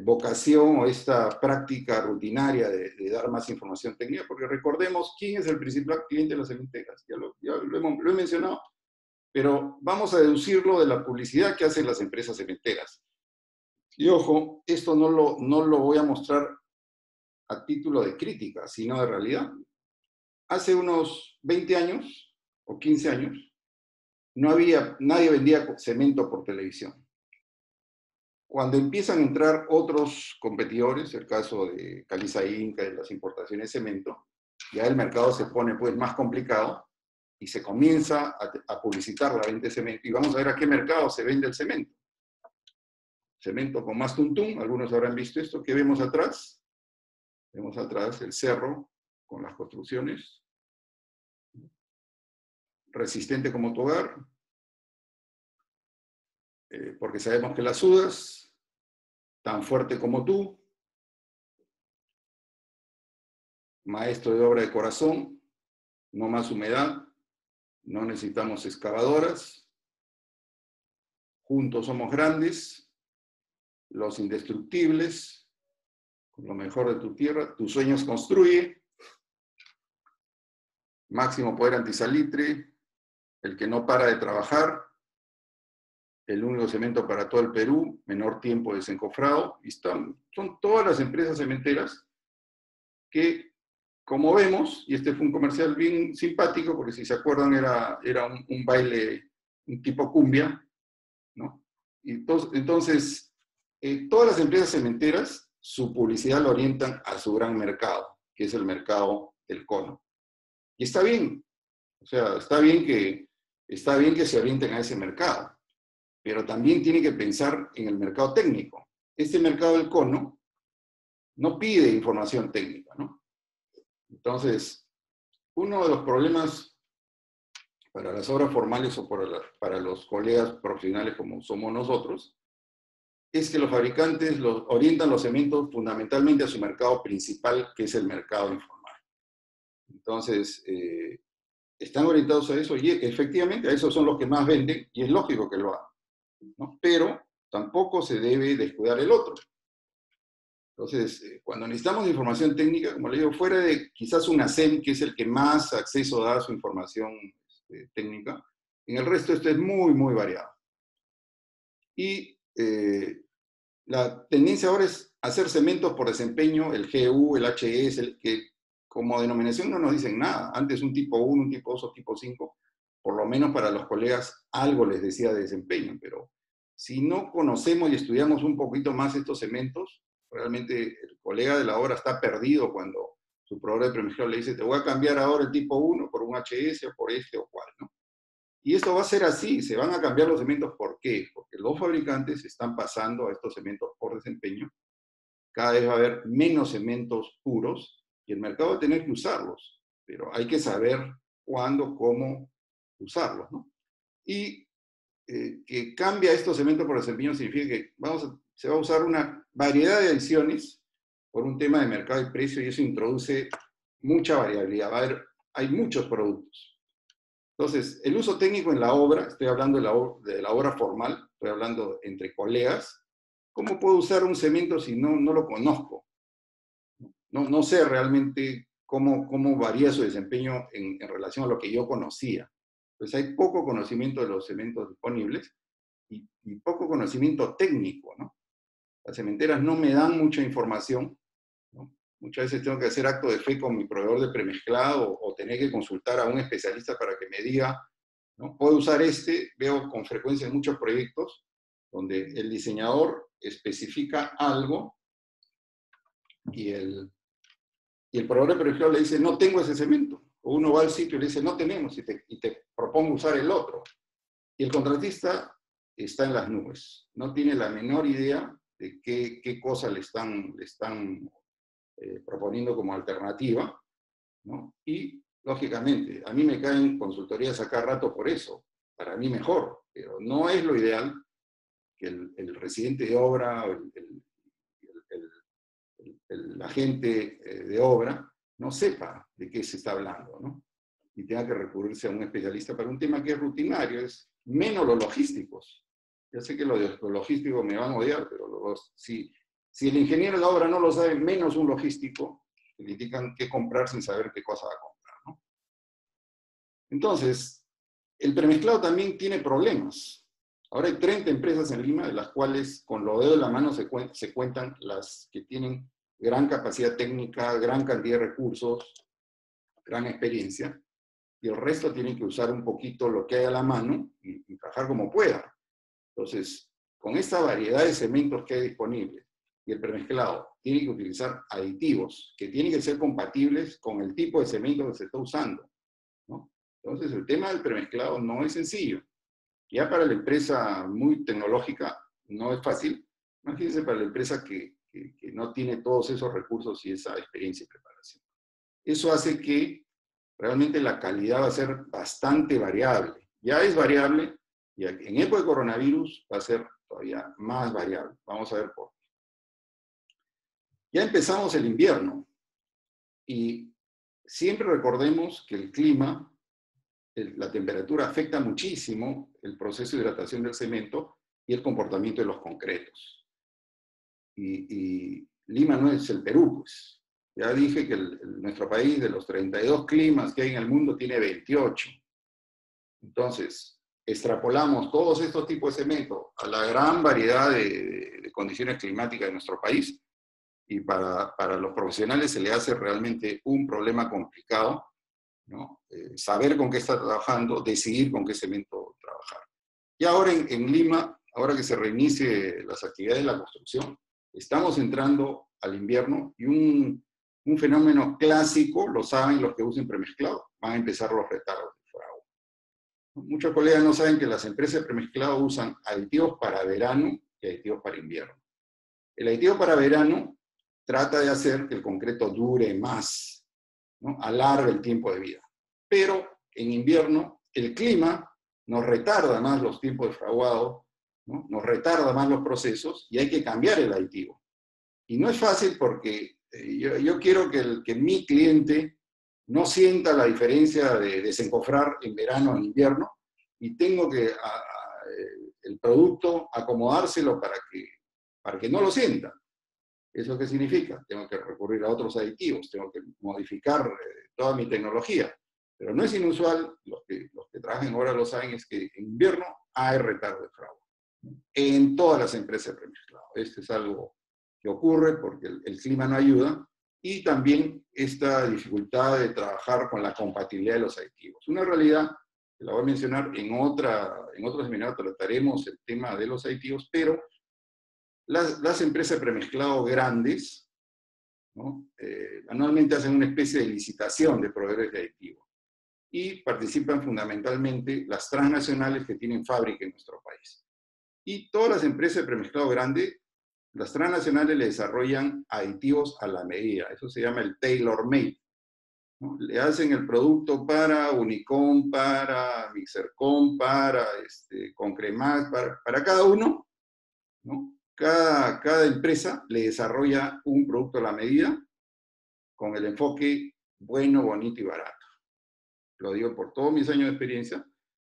vocación o esta práctica rutinaria de dar más información técnica? Porque recordemos quién es el principal cliente de las cementeras. Ya lo he mencionado. Pero vamos a deducirlo de la publicidad que hacen las empresas cementeras. Y ojo, esto no lo voy a mostrar a título de crítica, sino de realidad. Hace unos 20 años o 15 años, nadie vendía cemento por televisión. Cuando empiezan a entrar otros competidores, el caso de Caliza Inca, de las importaciones de cemento, ya el mercado se pone pues más complicado y se comienza a publicitar la venta de cemento. Y vamos a ver a qué mercado se vende el cemento. Cemento con más tuntún, algunos habrán visto esto. ¿Qué vemos atrás? Vemos atrás el cerro con las construcciones. Resistente como tu hogar, porque sabemos que las sudas, tan fuerte como tú, maestro de obra de corazón, no más humedad, no necesitamos excavadoras, juntos somos grandes, los indestructibles, con lo mejor de tu tierra, tus sueños construye, máximo poder antisalitre, el que no para de trabajar, el único cemento para todo el Perú, menor tiempo desencofrado, y son todas las empresas cementeras que, como vemos, y este fue un comercial bien simpático, porque si se acuerdan era un baile, un tipo cumbia, ¿no? Y entonces todas las empresas cementeras, su publicidad la orientan a su gran mercado, que es el mercado del cono. Y está bien, o sea, está bien que se orienten a ese mercado, pero también tiene que pensar en el mercado técnico. Este mercado del cono no pide información técnica, ¿no? Entonces, uno de los problemas para las obras formales o para los colegas profesionales como somos nosotros, es que los fabricantes orientan los cementos fundamentalmente a su mercado principal, que es el mercado informal. Entonces, están orientados a eso y efectivamente a esos son los que más venden y es lógico que lo hagan, ¿no? Pero tampoco se debe descuidar el otro. Entonces, cuando necesitamos información técnica, como le digo, fuera de quizás una SEM, que es el que más acceso da a su información técnica, en el resto esto es muy, muy variado. Y la tendencia ahora es hacer cementos por desempeño, el GU, el HE, el que como denominación no nos dicen nada. Antes un tipo 1, un tipo 2 o tipo 5, por lo menos para los colegas algo les decía de desempeño, pero si no conocemos y estudiamos un poquito más estos cementos, realmente el colega de la obra está perdido cuando su proveedor de premergado le dice, te voy a cambiar ahora el tipo 1 por un HS o por este o cual, ¿no? Y esto va a ser así, se van a cambiar los cementos. ¿Por qué? Porque los fabricantes están pasando a estos cementos por desempeño. Cada vez va a haber menos cementos puros y el mercado va a tener que usarlos, pero hay que saber cuándo, cómo usarlos, ¿no? Y que cambia estos cementos por desempeño significa que se va a usar una variedad de adiciones por un tema de mercado y precio y eso introduce mucha variabilidad. Hay muchos productos. Entonces, el uso técnico en la obra, estoy hablando de la obra formal, estoy hablando entre colegas, ¿cómo puedo usar un cemento si no lo conozco? No sé realmente cómo varía su desempeño en relación a lo que yo conocía. Pues hay poco conocimiento de los cementos disponibles y poco conocimiento técnico, ¿no? Las cementeras no me dan mucha información, ¿no? Muchas veces tengo que hacer acto de fe con mi proveedor de premezclado o tener que consultar a un especialista para que me diga, ¿no? Puedo usar veo con frecuencia en muchos proyectos donde el diseñador especifica algo y el proveedor de premezclado le dice, no tengo ese cemento. O uno va al sitio y le dice, no tenemos, y te propongo usar el otro. Y el contratista está en las nubes. No tiene la menor idea de qué cosa le están proponiendo como alternativa, ¿no? Y, lógicamente, a mí me caen consultorías a cada rato por eso. Para mí mejor, pero no es lo ideal que el residente de obra, el agente de obra, no sepa de qué se está hablando, ¿no? Y tenga que recurrirse a un especialista para un tema que es rutinario, es menos los logísticos. Ya sé que los logísticos me van a odiar, pero si el ingeniero de la obra no lo sabe, menos un logístico, que le indican qué comprar sin saber qué cosa va a comprar, ¿no? Entonces, El premezclado también tiene problemas. Ahora hay 30 empresas en Lima, de las cuales con los dedos de la mano se cuentan las que tienen gran capacidad técnica, gran cantidad de recursos, gran experiencia, y el resto tienen que usar un poquito lo que hay a la mano y trabajar como puedan. Entonces, con esta variedad de cementos que hay disponibles y el premezclado tiene que utilizar aditivos que tienen que ser compatibles con el tipo de cemento que se está usando, ¿no? Entonces, el tema del premezclado no es sencillo. Ya para la empresa muy tecnológica no es fácil. Imagínense para la empresa que no tiene todos esos recursos y esa experiencia y preparación. Eso hace que realmente la calidad va a ser bastante variable. Ya es variable, y en época de coronavirus va a ser todavía más variable. Vamos a ver por qué. Ya empezamos el invierno, y siempre recordemos que el clima, la temperatura afecta muchísimo el proceso de hidratación del cemento y el comportamiento de los concretos. Y Lima no es el Perú, pues. Ya dije que nuestro país, de los 32 climas que hay en el mundo, tiene 28. Entonces, extrapolamos todos estos tipos de cemento a la gran variedad de condiciones climáticas de nuestro país, y para los profesionales se le hace realmente un problema complicado, ¿no? Saber con qué está trabajando, decidir con qué cemento trabajar. Y ahora en Lima, ahora que se reinicie las actividades de la construcción, estamos entrando al invierno, y un fenómeno clásico, lo saben los que usen premezclado, van a empezar los retardos de fragua. Muchos colegas no saben que las empresas de premezclado usan aditivos para verano y aditivos para invierno. El aditivo para verano trata de hacer que el concreto dure más, ¿no? Alarga el tiempo de vida. Pero en invierno el clima nos retarda más los tiempos de fraguado, ¿no? Nos retarda más los procesos, y hay que cambiar el aditivo. Y no es fácil porque yo quiero que mi cliente no sienta la diferencia de desencofrar en verano o en invierno, y tengo que el producto acomodárselo para que no lo sienta. ¿Eso qué significa? Tengo que recurrir a otros aditivos, tengo que modificar toda mi tecnología. Pero no es inusual, los que trabajan ahora lo saben, es que en invierno hay retardo de fragua en todas las empresas de premezclado. Esto es algo que ocurre porque el clima no ayuda, y también esta dificultad de trabajar con la compatibilidad de los aditivos. Una realidad que la voy a mencionar en otro seminario, trataremos el tema de los aditivos, pero las empresas de premezclado grandes, ¿no? Anualmente hacen una especie de licitación de proveedores de aditivos, y participan fundamentalmente las transnacionales que tienen fábrica en nuestro país. Y todas las empresas de premezclado grande, las transnacionales le desarrollan aditivos a la medida. Eso se llama el tailor-made, ¿no? Le hacen el producto para Unicom, para Mixercom, para Concremax, para cada uno, ¿no? Cada empresa le desarrolla un producto a la medida con el enfoque bueno, bonito y barato. Lo digo por todos mis años de experiencia.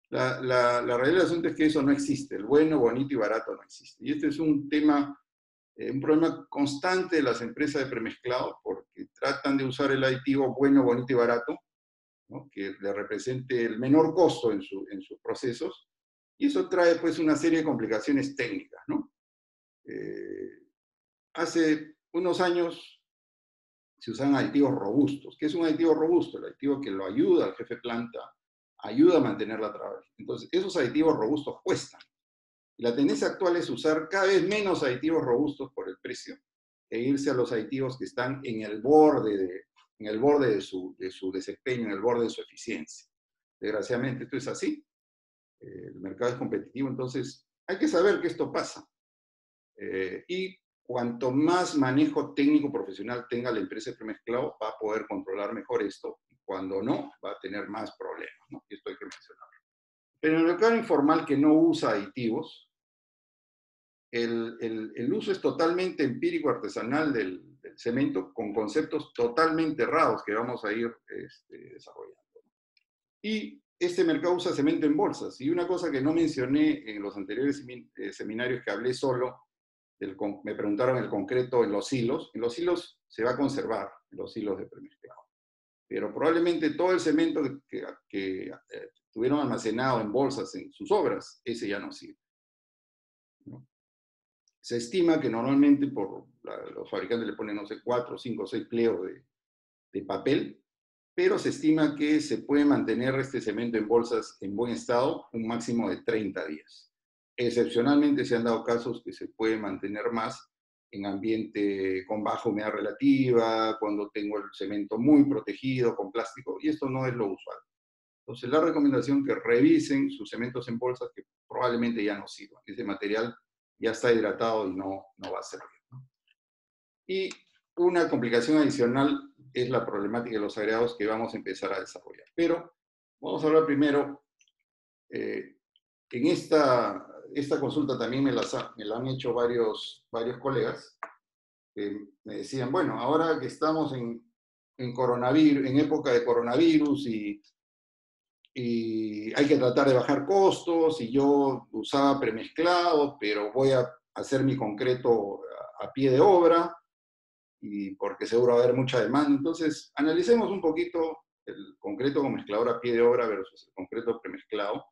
La realidad del asunto es que eso no existe. El bueno, bonito y barato no existe. Y este es un tema, un problema constante de las empresas de premezclado, porque tratan de usar el aditivo bueno, bonito y barato, ¿no? Que le represente el menor costo en sus procesos, y eso trae pues una serie de complicaciones técnicas, ¿no? Hace unos años se usan aditivos robustos. ¿Qué es un aditivo robusto? El aditivo que lo ayuda al jefe de planta, ayuda a mantener la trabajo. Entonces, esos aditivos robustos cuestan. Y la tendencia actual es usar cada vez menos aditivos robustos por el precio, e irse a los aditivos que están en el borde de su desempeño, en el borde de su eficiencia. Desgraciadamente, esto es así. El mercado es competitivo, entonces hay que saber que esto pasa. Y cuanto más manejo técnico profesional tenga la empresa de premezclado, va a poder controlar mejor esto. Y cuando no, va a tener más problemas, ¿no? Y esto hay que mencionarlo. Pero en el mercado informal, que no usa aditivos, el uso es totalmente empírico, artesanal del cemento, con conceptos totalmente errados que vamos a ir desarrollando. Y este mercado usa cemento en bolsas. Y una cosa que no mencioné en los anteriores seminarios, que hablé solo, me preguntaron el concreto en los hilos. En los hilos se va a conservar, en los hilos de premezclado. Pero probablemente todo el cemento que tuvieron almacenado en bolsas en sus obras, ese ya no sirve, ¿no? Se estima que normalmente los fabricantes le ponen, no sé, 4, 5, 6 pliegos de papel, pero se estima que se puede mantener este cemento en bolsas en buen estado un máximo de 30 días. Excepcionalmente se han dado casos que se puede mantener más en ambiente con baja humedad relativa, cuando tengo el cemento muy protegido con plástico, y esto no es lo usual. Entonces, la recomendación es que revisen sus cementos en bolsas que probablemente ya no sirvan. Ese material ya está hidratado y no va a servir, ¿no? Y una complicación adicional es la problemática de los agregados que vamos a empezar a desarrollar. Pero vamos a hablar primero, en esta consulta también me la han hecho varios colegas, que me decían, bueno, ahora que estamos en coronavirus, en época de coronavirus y hay que tratar de bajar costos, y yo usaba premezclado, pero voy a hacer mi concreto a pie de obra, y porque seguro va a haber mucha demanda. Entonces, analicemos un poquito el concreto con mezclador a pie de obra versus el concreto premezclado,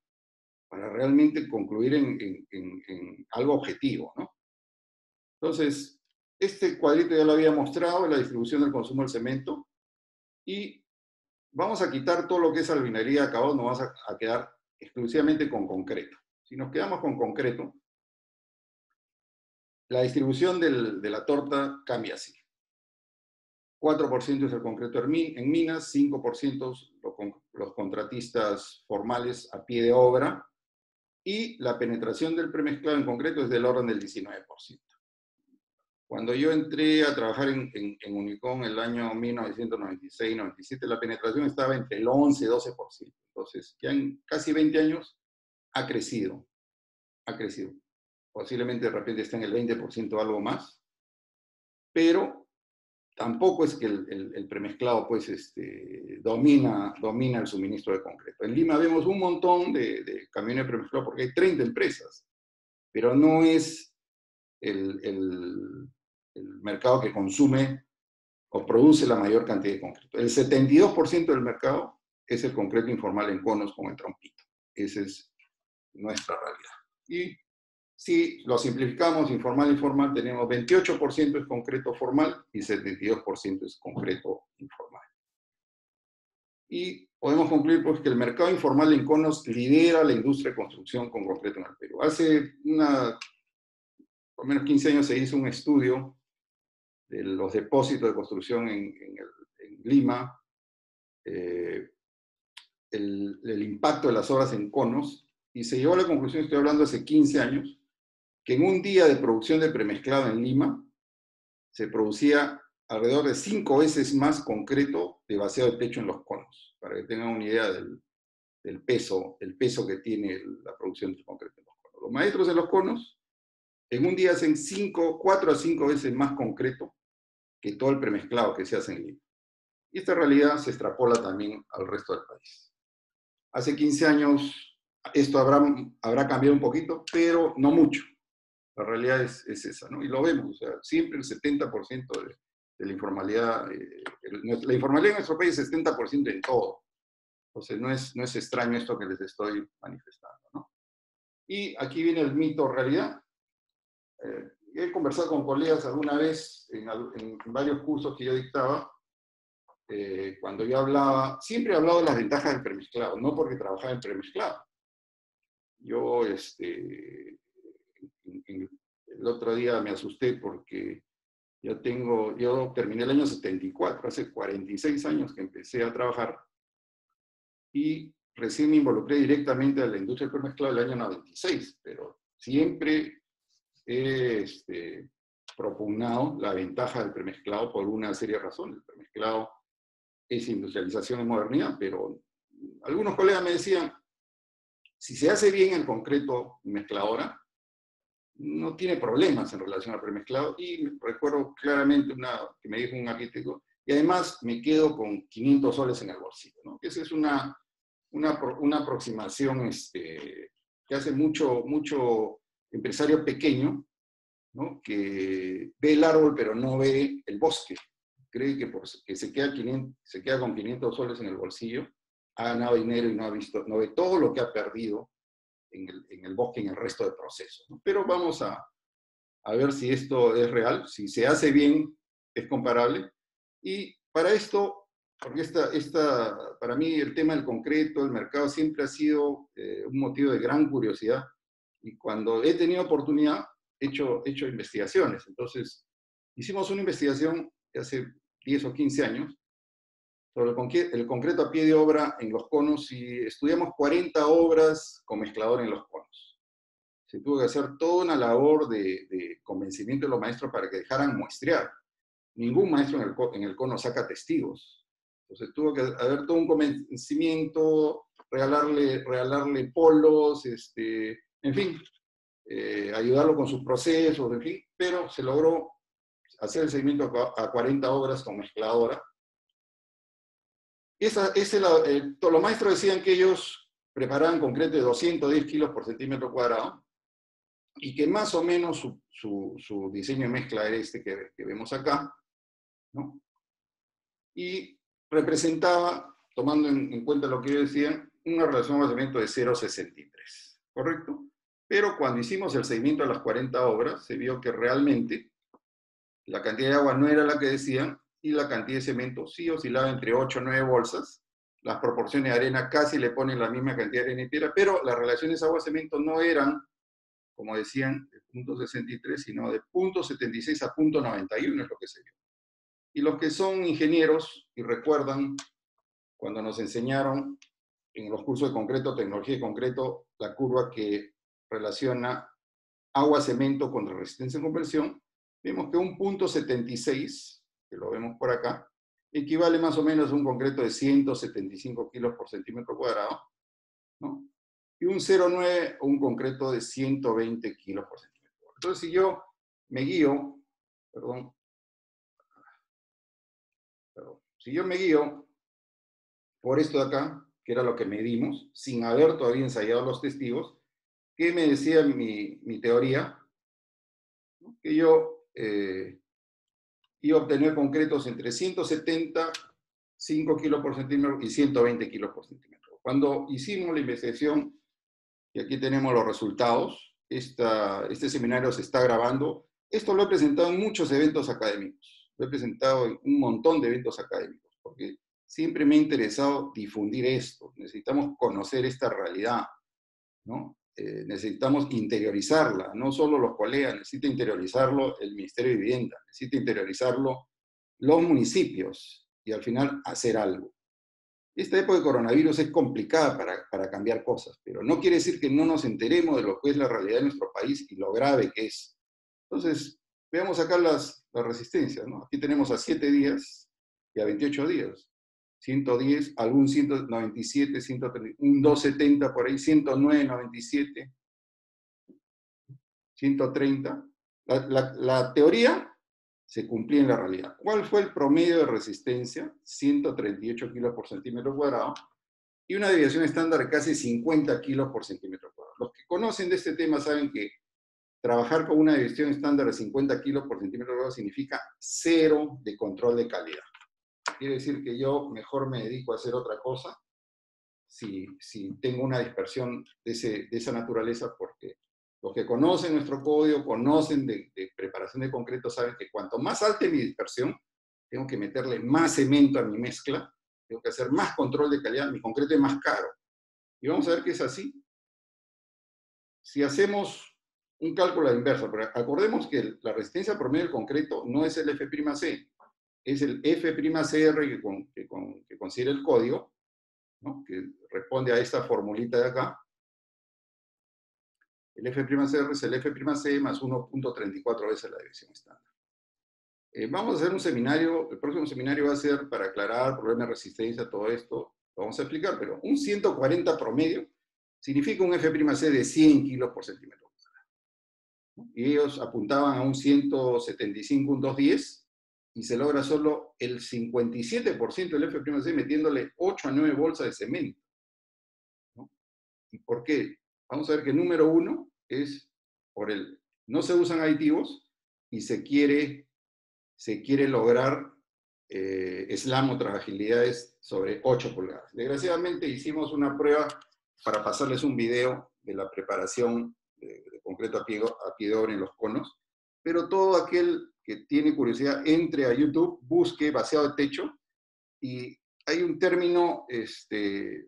para realmente concluir en algo objetivo, ¿no? Entonces, este cuadrito ya lo había mostrado, la distribución del consumo del cemento, y vamos a quitar todo lo que es albañilería de acabado, nos vamos a quedar exclusivamente con concreto. Si nos quedamos con concreto, la distribución de la torta cambia así. 4% es el concreto en minas, 5% los contratistas formales a pie de obra, y la penetración del premezclado en concreto es del orden del 19%. Cuando yo entré a trabajar en Unicom en el año 1996-97, la penetración estaba entre el 11 y 12%. Entonces, ya en casi 20 años ha crecido. Posiblemente de repente está en el 20% o algo más, pero tampoco es que el premezclado pues, domina el suministro de concreto. En Lima vemos un montón de camiones de premezclado porque hay 30 empresas, pero no es el mercado que consume o produce la mayor cantidad de concreto. El 72% del mercado es el concreto informal en conos con el trompito. Esa es nuestra realidad. Y si lo simplificamos, informal e informal, tenemos 28% es concreto formal y 72% es concreto informal. Y podemos concluir pues, que el mercado informal en conos lidera la industria de construcción con concreto en el Perú. Hace por lo menos 15 años se hizo un estudio de los depósitos de construcción en Lima, el impacto de las obras en conos, y se llegó a la conclusión, estoy hablando hace 15 años, que en un día de producción de premezclado en Lima se producía alrededor de 5 veces más concreto de vaciado de techo en los conos, para que tengan una idea del peso que tiene la producción de concreto en los conos. Los maestros de los conos en un día hacen 4 a 5 veces más concreto que todo el premezclado que se hace en Lima. Y esta realidad se extrapola también al resto del país. Hace 15 años esto habrá cambiado un poquito, pero no mucho. La realidad es esa, ¿no? Y lo vemos, o sea, siempre el 70% de la informalidad, la informalidad en nuestro país es 70% en todo. Entonces no es extraño esto que les estoy manifestando, ¿no? Y aquí viene el mito realidad. He conversado con colegas alguna vez en varios cursos que yo dictaba, cuando yo hablaba, siempre he hablado de las ventajas del premezclado, no porque trabajaba en premezclado. Yo, el otro día me asusté porque yo terminé el año 74, hace 46 años que empecé a trabajar, y recién me involucré directamente a la industria del premezclado el año 96, pero siempre he propugnado la ventaja del premezclado por una serie de razones. El premezclado es industrialización y modernidad, pero algunos colegas me decían, si se hace bien el concreto mezcladora, no tiene problemas en relación al premezclado, y recuerdo claramente que me dijo un arquitecto, y además me quedo con 500 soles en el bolsillo, ¿no? Esa es una aproximación que hace mucho empresario pequeño, ¿no? Que ve el árbol pero no ve el bosque. Cree que se queda con 500 soles en el bolsillo ha ganado dinero y no ve todo lo que ha perdido en el bosque, en el resto del proceso, ¿no? Pero vamos a ver si esto es real, si se hace bien, es comparable. Y para esto, porque para mí el tema del concreto, el mercado, siempre ha sido un motivo de gran curiosidad. Y cuando he tenido oportunidad, he hecho investigaciones. Entonces, hicimos una investigación hace 10 o 15 años sobre el concreto a pie de obra en los conos y estudiamos 40 obras con mezclador en los conos. Se tuvo que hacer toda una labor de convencimiento de los maestros para que dejaran muestrear. Ningún maestro en el cono saca testigos. Entonces tuvo que haber todo un convencimiento, regalarle polos, en fin, ayudarlo con sus procesos, en fin, pero se logró hacer el seguimiento a 40 obras con mezcladora. Los maestros decían que ellos preparaban concreto de 210 kilos por centímetro cuadrado y que más o menos su diseño de mezcla era este que vemos acá, ¿no? Y representaba, tomando en cuenta lo que ellos decían, una relación de avanzamiento de 0,63, ¿correcto? Pero cuando hicimos el seguimiento a las 40 obras, se vio que realmente la cantidad de agua no era la que decían y la cantidad de cemento sí oscilaba entre 8 o 9 bolsas. Las proporciones de arena casi le ponen la misma cantidad de arena y piedra, pero las relaciones agua-cemento no eran, como decían, de 0,63, sino de 0,76 a 0,91 es lo que se vio. Y los que son ingenieros y recuerdan cuando nos enseñaron en los cursos de concreto, tecnología de concreto, la curva que relaciona agua-cemento contra resistencia en conversión, vemos que un 0,76, que lo vemos por acá, equivale más o menos a un concreto de 175 kilos por centímetro cuadrado, ¿no? Y un 0,9 o un concreto de 120 kilos por centímetro cuadrado. Entonces, si yo me guío, si yo me guío por esto de acá, que era lo que medimos, sin haber todavía ensayado los testigos, ¿qué me decía mi teoría? Que yo iba a obtener concretos entre 175 kilos por centímetro y 120 kilos por centímetro. Cuando hicimos la investigación, y aquí tenemos los resultados, este seminario se está grabando, esto lo he presentado en muchos eventos académicos, lo he presentado en un montón de eventos académicos, porque siempre me ha interesado difundir esto, necesitamos conocer esta realidad, ¿no? Necesitamos interiorizarla, no solo los colegas, necesita interiorizarlo el Ministerio de Vivienda, necesita interiorizarlo los municipios y al final hacer algo. Esta época de coronavirus es complicada para cambiar cosas, pero no quiere decir que no nos enteremos de lo que es la realidad de nuestro país y lo grave que es. Entonces, veamos acá las resistencias, ¿no? Aquí tenemos a 7 días y a 28 días. 110, algún 197, 130, un 270 por ahí, 109, 97, 130. La teoría se cumplía en la realidad. ¿Cuál fue el promedio de resistencia? 138 kilos por centímetro cuadrado y una deviación estándar de casi 50 kilos por centímetro cuadrado. Los que conocen de este tema saben que trabajar con una deviación estándar de 50 kilos por centímetro cuadrado significa cero de control de calidad. Quiere decir que yo mejor me dedico a hacer otra cosa si tengo una dispersión de esa naturaleza, porque los que conocen nuestro código, conocen de preparación de concreto, saben que cuanto más alta mi dispersión, tengo que meterle más cemento a mi mezcla, tengo que hacer más control de calidad, mi concreto es más caro. Y vamos a ver que es así. Si hacemos un cálculo a la inversa, pero acordemos que la resistencia promedio del concreto no es el F'C, es el F'Cr que considera el código, ¿no? Que responde a esta formulita de acá. El F'Cr es el F'C más 1.34 veces la división estándar. Vamos a hacer un seminario, el próximo seminario va a ser para aclarar problemas de resistencia, todo esto, lo vamos a explicar, pero un 140 promedio significa un F'C de 100 kilos por centímetro cuadrado. Y ellos apuntaban a un 175, un 210, y se logra solo el 57% del F'C metiéndole 8 a 9 bolsas de cemento, ¿no? ¿Y por qué? Vamos a ver que el número 1 es no se usan aditivos y se quiere lograr slam, otras agilidades sobre 8 pulgadas. Desgraciadamente hicimos una prueba para pasarles un video de la preparación de concreto a pie de obra en los conos, pero todo aquel que tiene curiosidad entre a YouTube, busque vaciado de techo, y hay un término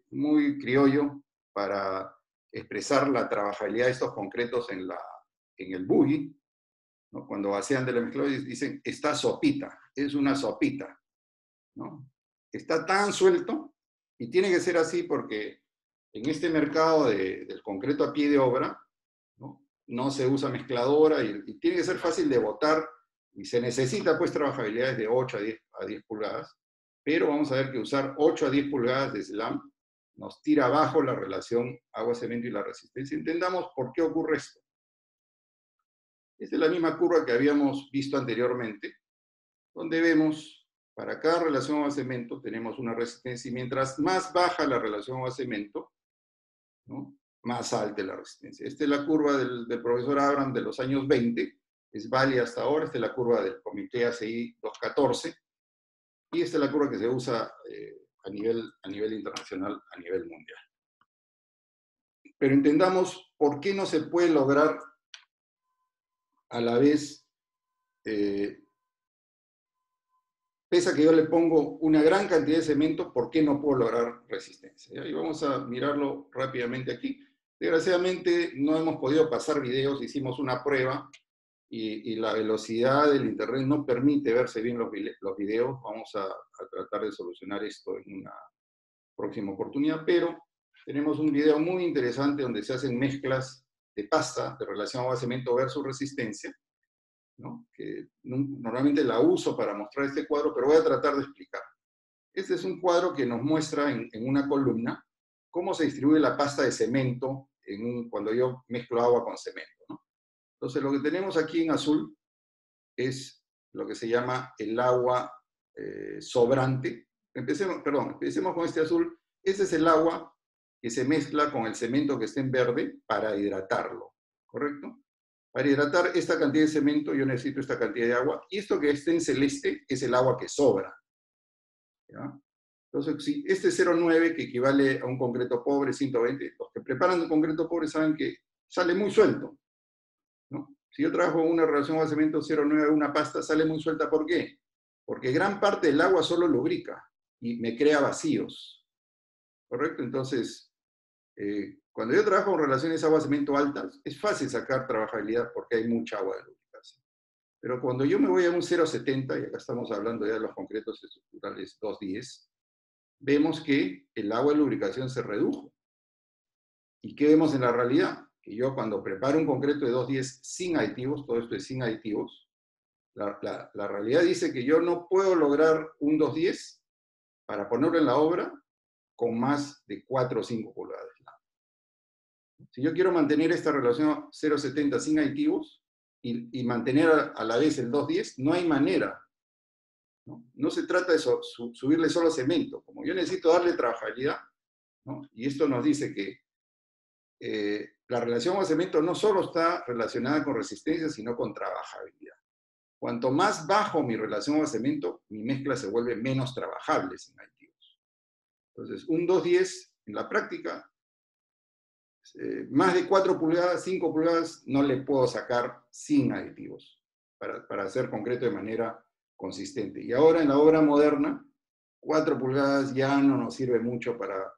muy criollo para expresar la trabajabilidad de estos concretos en el buggy, ¿no? Cuando vacían de la mezcladora dicen, está sopita, es una sopita, ¿no? Está tan suelto, y tiene que ser así porque en este mercado del concreto a pie de obra, no se usa mezcladora y tiene que ser fácil de botar, y se necesita pues trabajabilidades de 8 a 10 pulgadas, pero vamos a ver que usar 8 a 10 pulgadas de slam nos tira abajo la relación agua-cemento y la resistencia. Entendamos por qué ocurre esto. Esta es la misma curva que habíamos visto anteriormente, donde vemos, para cada relación agua-cemento tenemos una resistencia, y mientras más baja la relación agua-cemento, ¿no?, más alta es la resistencia. Esta es la curva del profesor Abraham de los años 20, es válida hasta ahora. Esta es la curva del Comité ACI 214, y esta es la curva que se usa a nivel internacional, a nivel mundial. Pero entendamos por qué no se puede lograr a la vez, pese a que yo le pongo una gran cantidad de cemento, ¿por qué no puedo lograr resistencia? Y vamos a mirarlo rápidamente aquí. Desgraciadamente no hemos podido pasar videos, hicimos una prueba y la velocidad del internet no permite verse bien los videos. Vamos a tratar de solucionar esto en una próxima oportunidad, pero tenemos un video muy interesante donde se hacen mezclas de pasta de relación agua-cemento versus resistencia, ¿no?, que normalmente la uso para mostrar este cuadro, pero voy a tratar de explicar. Este es un cuadro que nos muestra en una columna cómo se distribuye la pasta de cemento cuando yo mezclo agua con cemento, ¿no? Entonces, lo que tenemos aquí en azul es lo que se llama el agua sobrante. Empecemos con este azul. Este es el agua que se mezcla con el cemento que está en verde para hidratarlo, ¿correcto? Para hidratar esta cantidad de cemento yo necesito esta cantidad de agua, y esto que está en celeste es el agua que sobra, ¿ya? Entonces, si este 0,9, que equivale a un concreto pobre, 120, los que preparan un concreto pobre saben que sale muy suelto, ¿no? Si yo trabajo una relación de cemento 0,9, una pasta, sale muy suelta. ¿Por qué? Porque gran parte del agua solo lubrica y me crea vacíos, ¿correcto? Entonces, cuando yo trabajo con relaciones agua-cemento altas, es fácil sacar trabajabilidad porque hay mucha agua de lubricación. Pero cuando yo me voy a un 0,70, y acá estamos hablando ya de los concretos estructurales 210, vemos que el agua de lubricación se redujo. ¿Y qué vemos en la realidad? Que yo cuando preparo un concreto de 210 sin aditivos, todo esto es sin aditivos, la realidad dice que yo no puedo lograr un 210 para ponerlo en la obra con más de 4 o 5 pulgadas. Si yo quiero mantener esta relación 0,70 sin aditivos y mantener a la vez el 210, no hay manera. No se trata de subirle solo cemento. Como yo necesito darle trabajabilidad, ¿no? Y esto nos dice que la relación agua-cemento no solo está relacionada con resistencia, sino con trabajabilidad. Cuanto más bajo mi relación agua-cemento, mi mezcla se vuelve menos trabajable sin aditivos. Entonces, un 210 en la práctica, más de 4 pulgadas, 5 pulgadas, no le puedo sacar sin aditivos para hacer concreto de manera consistente. Y ahora en la obra moderna, 4 pulgadas ya no nos sirve mucho para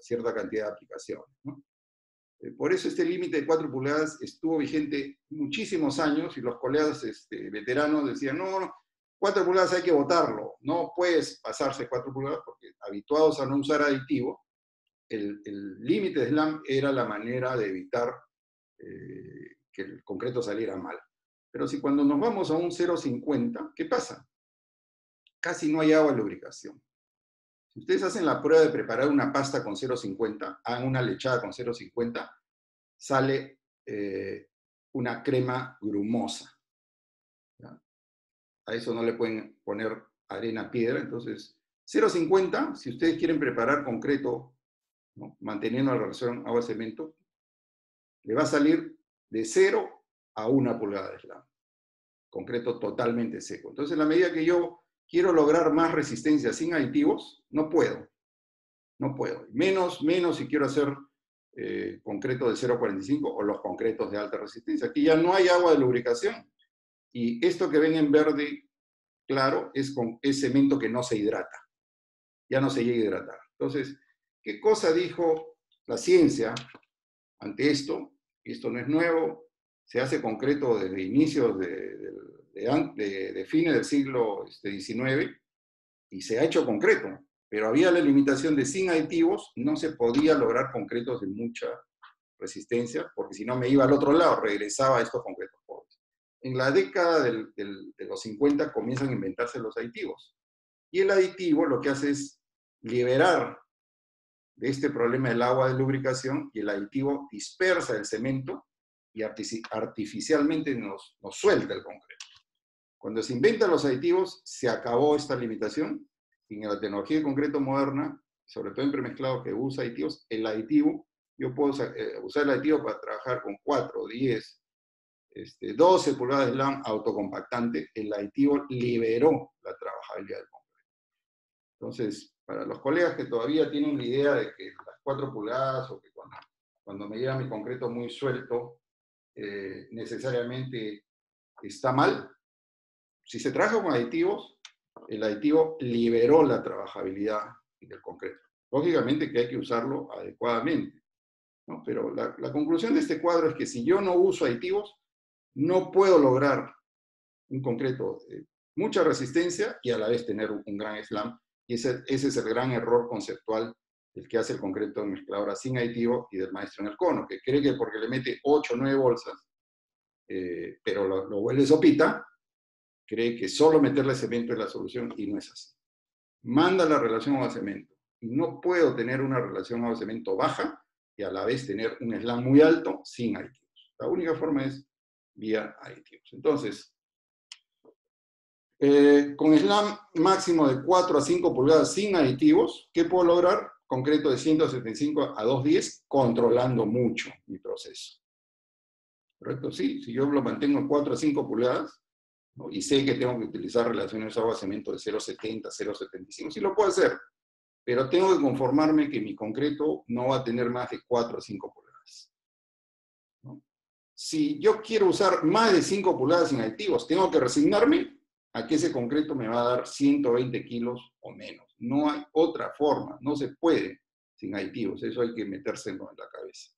cierta cantidad de aplicaciones, ¿no? Por eso este límite de 4 pulgadas estuvo vigente muchísimos años, y los colegas veteranos decían, no, 4 pulgadas hay que botarlo, no puedes pasarse 4 pulgadas, porque habituados a no usar aditivo, el límite de slam era la manera de evitar que el concreto saliera mal. Pero si cuando nos vamos a un 0,50, ¿qué pasa? Casi no hay agua de lubricación. Si ustedes hacen la prueba de preparar una pasta con 0,50, hagan una lechada con 0,50, sale una crema grumosa, ¿ya? A eso no le pueden poner arena, piedra. Entonces, 0,50, si ustedes quieren preparar concreto, ¿no?, manteniendo la relación agua-cemento, le va a salir de 0 a 1 pulgada de slam. Concreto totalmente seco. Entonces, en la medida que yo quiero lograr más resistencia sin aditivos, no puedo. No puedo. Menos si quiero hacer concreto de 0,45 o los concretos de alta resistencia. Aquí ya no hay agua de lubricación. Y esto que ven en verde claro es cemento que no se hidrata. Ya no se llega a hidratar. Entonces, ¿qué cosa dijo la ciencia ante esto? Esto no es nuevo, se hace concreto desde inicios de fines del siglo XIX y se ha hecho concreto, pero había la limitación de sin aditivos, no se podía lograr concretos de mucha resistencia, porque si no me iba al otro lado, regresaba a estos concretos pobres. En la década de los 50 comienzan a inventarse los aditivos. Y el aditivo lo que hace es liberar de este problema del agua de lubricación, y el aditivo dispersa el cemento y artificialmente nos suelta el concreto. Cuando se inventan los aditivos, se acabó esta limitación, y en la tecnología de concreto moderna, sobre todo en premezclado que usa aditivos, el aditivo, yo puedo usar el aditivo para trabajar con 4, 10, 12 pulgadas de slam autocompactante, el aditivo liberó la trabajabilidad del concreto. Entonces, para los colegas que todavía tienen la idea de que las 4 pulgadas o que cuando me llega mi concreto muy suelto, necesariamente está mal, si se trabaja con aditivos, el aditivo liberó la trabajabilidad del concreto. Lógicamente que hay que usarlo adecuadamente, ¿no? Pero la conclusión de este cuadro es que si yo no uso aditivos, no puedo lograr un concreto de mucha resistencia y a la vez tener un gran slam. Y ese es el gran error conceptual del que hace el concreto en mezcladora sin aditivo y del maestro en el cono, que cree que porque le mete 8 o 9 bolsas, pero lo vuelve sopita, cree que solo meterle cemento es la solución, y no es así. Manda la relación agua-cemento. Y no puedo tener una relación agua-cemento baja y a la vez tener un slam muy alto sin aditivos. La única forma es vía aditivos. Entonces, con slam máximo de 4 a 5 pulgadas sin aditivos, ¿qué puedo lograr? Concreto de 175 a 210, controlando mucho mi proceso. ¿Correcto? Sí, si yo lo mantengo en 4 a 5 pulgadas, ¿no? Y sé que tengo que utilizar relaciones agua-cemento de 0,70, 0,75, sí lo puedo hacer, pero tengo que conformarme que mi concreto no va a tener más de 4 a 5 pulgadas. ¿No? Si yo quiero usar más de 5 pulgadas sin aditivos, tengo que resignarme a que ese concreto me va a dar 120 kilos o menos. No hay otra forma, no se puede sin aditivos, eso hay que metérselo en la cabeza.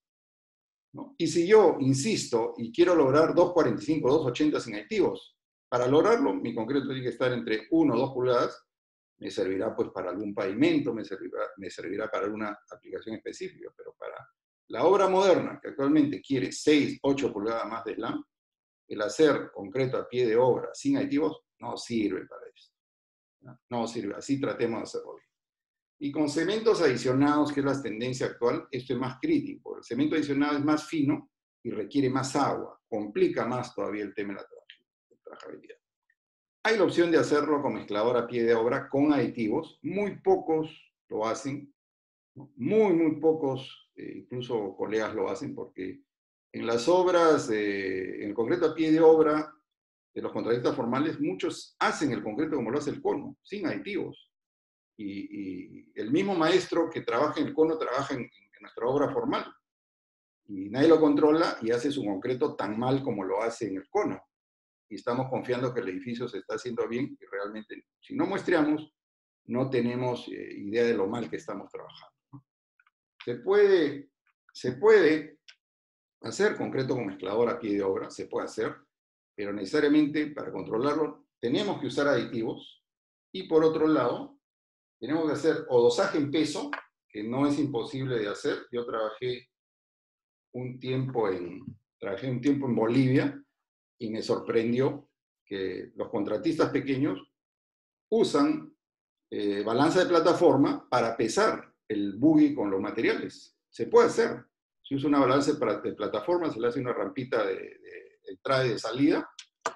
¿No? Y si yo insisto y quiero lograr 2,45, 2,80 sin aditivos, para lograrlo mi concreto tiene que estar entre 1 o 2 pulgadas, me servirá pues para algún pavimento, me servirá para alguna aplicación específica, pero para la obra moderna, que actualmente quiere 6, 8 pulgadas más de slam, el hacer concreto a pie de obra sin aditivos no sirve para eso. No sirve, así tratemos de hacerlo bien. Y con cementos adicionados, que es la tendencia actual, esto es más crítico. El cemento adicionado es más fino y requiere más agua, complica más todavía el tema de la trabajabilidad. Hay la opción de hacerlo con mezclador a pie de obra con aditivos, muy pocos lo hacen, muy pocos, incluso colegas lo hacen, porque en las obras, en el concreto a pie de obra de los contratistas formales, muchos hacen el concreto como lo hace el cono, sin aditivos. Y el mismo maestro que trabaja en el cono trabaja en nuestra obra formal. Y nadie lo controla y hace su concreto tan mal como lo hace en el cono. Y estamos confiando que el edificio se está haciendo bien y realmente, si no muestreamos, no tenemos idea de lo mal que estamos trabajando, ¿no? Se puede hacer concreto con mezclador a pie de obra, se puede hacer, pero necesariamente para controlarlo tenemos que usar aditivos y por otro lado tenemos que hacer o dosaje en peso, que no es imposible de hacer. Yo trabajé un tiempo en Bolivia y me sorprendió que los contratistas pequeños usan balanza de plataforma para pesar el buggy con los materiales. Se puede hacer. Se usa una balanza de plataforma, se le hace una rampita de entrada y de salida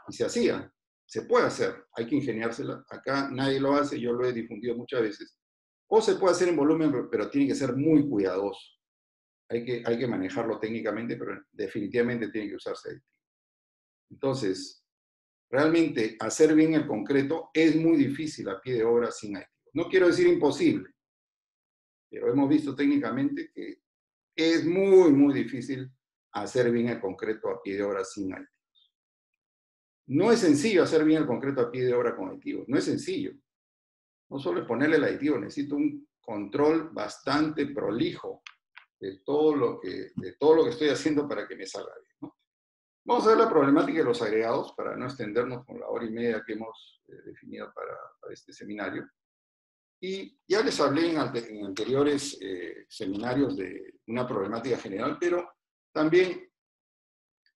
y se hacía. Se puede hacer, hay que ingeniársela. Acá nadie lo hace, yo lo he difundido muchas veces. O se puede hacer en volumen, pero tiene que ser muy cuidadoso. Hay que manejarlo técnicamente, pero definitivamente tiene que usarse aditivo. Entonces, realmente hacer bien el concreto es muy difícil a pie de obra sin aditivos. No quiero decir imposible, pero hemos visto técnicamente que es muy, muy difícil hacer bien el concreto a pie de obra sin aditivos. No es sencillo hacer bien el concreto a pie de obra con aditivos, no es sencillo. No solo es ponerle el aditivo, necesito un control bastante prolijo de todo lo que estoy haciendo para que me salga bien, ¿no? Vamos a ver la problemática de los agregados para no extendernos con la hora y media que hemos definido para este seminario. Y ya les hablé en anteriores seminarios de una problemática general, pero también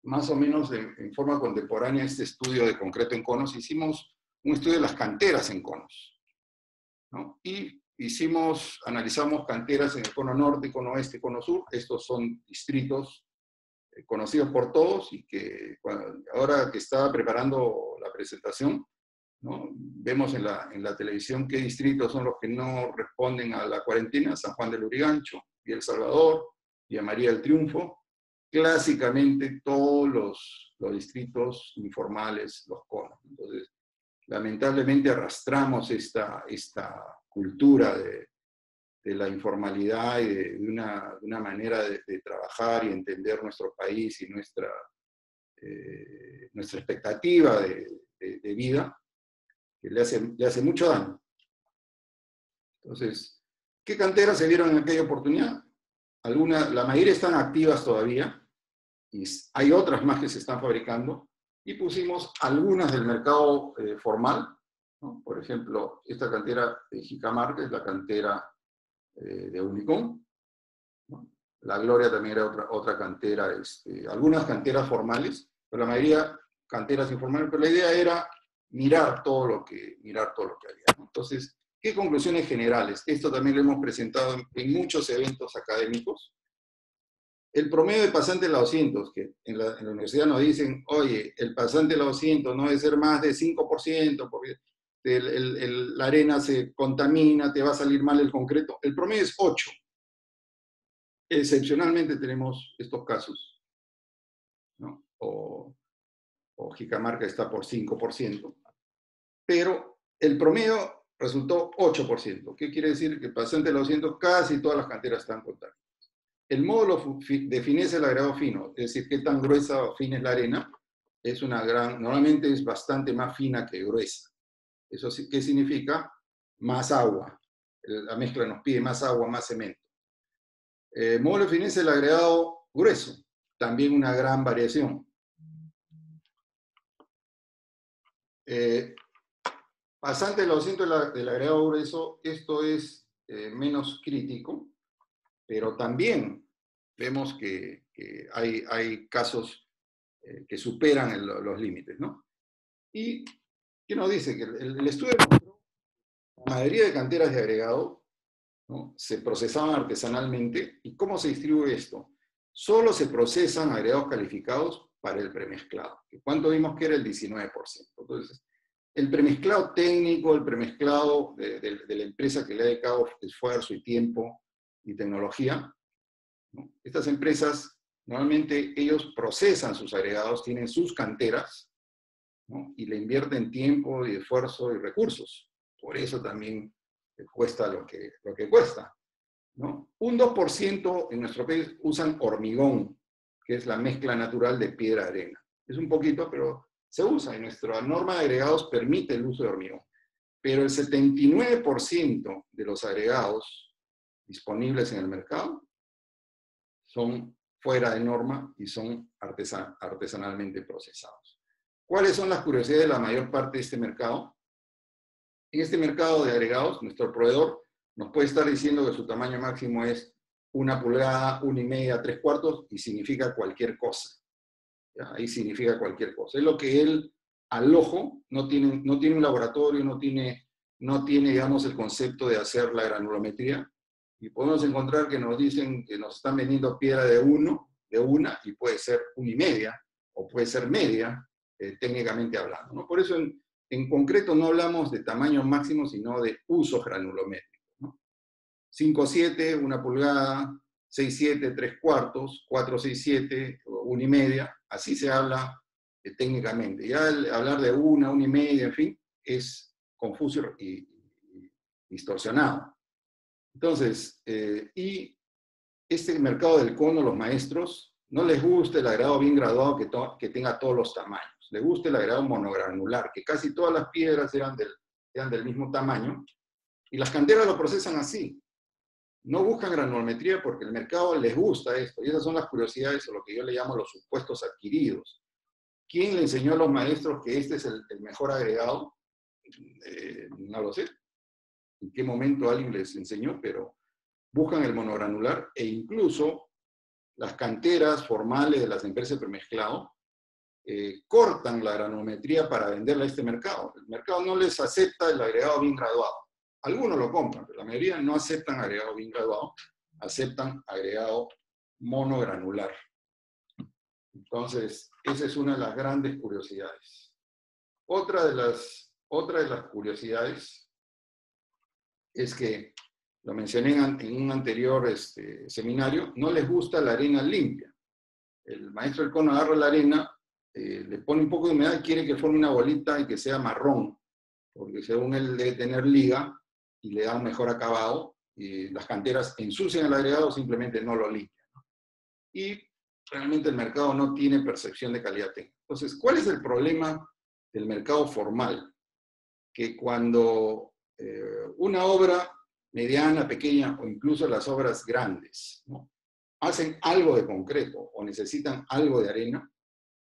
más o menos en forma contemporánea este estudio de concreto en conos, hicimos un estudio de las canteras en conos, ¿no? Y analizamos canteras en el cono norte, cono oeste, cono sur. Estos son distritos conocidos por todos y que ahora que estaba preparando la presentación, ¿no? Vemos en la televisión qué distritos son los que no responden a la cuarentena: San Juan del Lurigancho, Villa El Salvador, Villa María del Triunfo. Clásicamente todos los distritos informales, los conos. Entonces, lamentablemente arrastramos esta cultura de la informalidad y de una manera de trabajar y entender nuestro país y nuestra expectativa de vida, que le hace mucho daño. Entonces, ¿qué canteras se vieron en aquella oportunidad? La mayoría están activas todavía, y hay otras más que se están fabricando, y pusimos algunas del mercado formal, ¿no? Por ejemplo, esta cantera de Jicamarca es la cantera de Unicom, ¿no? La Gloria también era otra cantera, algunas canteras formales, pero la mayoría canteras informales, pero la idea era mirar todo lo que había, ¿no? Entonces, ¿qué conclusiones generales? Esto también lo hemos presentado en muchos eventos académicos. El promedio de pasante de la 200, que en la universidad nos dicen, oye, el pasante de la 200 no debe ser más de 5%, porque la arena se contamina, te va a salir mal el concreto. El promedio es 8. Excepcionalmente tenemos estos casos, ¿no? O Jicamarca está por 5%, pero el promedio resultó 8%. ¿Qué quiere decir? Que el pasante de la 200 casi todas las canteras están contaminadas. El módulo de fineza del agregado fino, es decir, qué tan gruesa o fina es la arena, normalmente es bastante más fina que gruesa. ¿Eso qué significa? Más agua. La mezcla nos pide más agua, más cemento. Módulo de fineza del agregado grueso, también una gran variación. Pasante de los 200 del agregado grueso, esto es menos crítico, pero también vemos que hay casos que superan los límites, ¿no? Y, ¿qué nos dice? Que el estudio demostró que la mayoría de canteras de agregado, ¿no?, se procesaban artesanalmente. ¿Y cómo se distribuye esto? Solo se procesan agregados calificados para el premezclado. ¿Cuánto vimos que era? El 19%. Entonces, el premezclado técnico, el premezclado de la empresa que le ha dedicado esfuerzo y tiempo y tecnología, ¿no? Estas empresas, normalmente ellos procesan sus agregados, tienen sus canteras, ¿no?, y le invierten tiempo y esfuerzo y recursos. Por eso también cuesta lo que cuesta, ¿no? Un 2% en nuestro país usan hormigón, que es la mezcla natural de piedra-arena. Es un poquito, pero se usa, y nuestra norma de agregados permite el uso de hormigón. Pero el 79% de los agregados disponibles en el mercado son fuera de norma y son artesanalmente procesados. ¿Cuáles son las curiosidades de la mayor parte de este mercado? En este mercado de agregados, nuestro proveedor nos puede estar diciendo que su tamaño máximo es 1 pulgada, 1,5, 3/4, y significa cualquier cosa. ¿Ya? Ahí significa cualquier cosa. Es lo que él, al ojo, no tiene un laboratorio, no tiene, digamos, el concepto de hacer la granulometría. Y podemos encontrar que nos dicen que nos están vendiendo piedra de una, y puede ser 1,5, o puede ser media, técnicamente hablando, ¿no? Por eso en concreto no hablamos de tamaño máximo, sino de uso granulométrico, ¿no? 5,7, 1 pulgada, 6,7, 3/4, 4,67, 1,5, así se habla técnicamente. Ya hablar de una y media, en fin, es confuso y distorsionado. Entonces, y este mercado del cono, los maestros, no les gusta el agregado bien graduado que tenga todos los tamaños. Les gusta el agregado monogranular, que casi todas las piedras eran del mismo tamaño, y las canteras lo procesan así. No buscan granulometría porque el mercado les gusta esto, y esas son las curiosidades o lo que yo le llamo los supuestos adquiridos. ¿Quién le enseñó a los maestros que este es el mejor agregado? No lo sé. ¿En qué momento alguien les enseñó? Pero buscan el monogranular e incluso las canteras formales de las empresas de premezclado cortan la granulometría para venderla a este mercado. El mercado no les acepta el agregado bien graduado. Algunos lo compran, pero la mayoría no aceptan agregado bien graduado, aceptan agregado monogranular. Entonces, esa es una de las grandes curiosidades. Otra de las curiosidades es que, lo mencioné en un anterior seminario, no les gusta la arena limpia. El maestro del cono agarra la arena, le pone un poco de humedad y quiere que forme una bolita y que sea marrón, porque según él debe tener liga y le da un mejor acabado, y las canteras ensucian el agregado o simplemente no lo limpian. Y realmente el mercado no tiene percepción de calidad técnica. Entonces, ¿cuál es el problema del mercado formal? Que cuando una obra mediana, pequeña o incluso las obras grandes, ¿no?, hacen algo de concreto o necesitan algo de arena,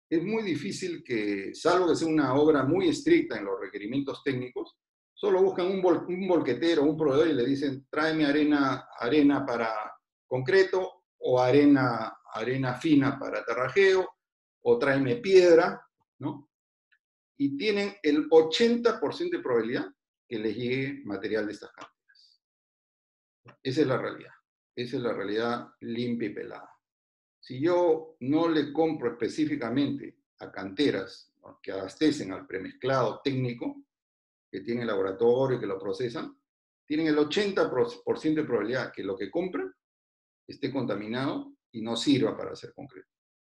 es muy difícil que, salvo que sea una obra muy estricta en los requerimientos técnicos, solo buscan un volquetero, un proveedor y le dicen, tráeme arena para concreto o arena fina para terrajeo o tráeme piedra, ¿no? Y tienen el 80% de probabilidad que les llegue material de estas canteras. Esa es la realidad. Esa es la realidad limpia y pelada. Si yo no le compro específicamente a canteras, ¿no?, que abastecen al premezclado técnico, que tienen laboratorio y que lo procesan, tienen el 80% de probabilidad que lo que compran esté contaminado y no sirva para hacer concreto.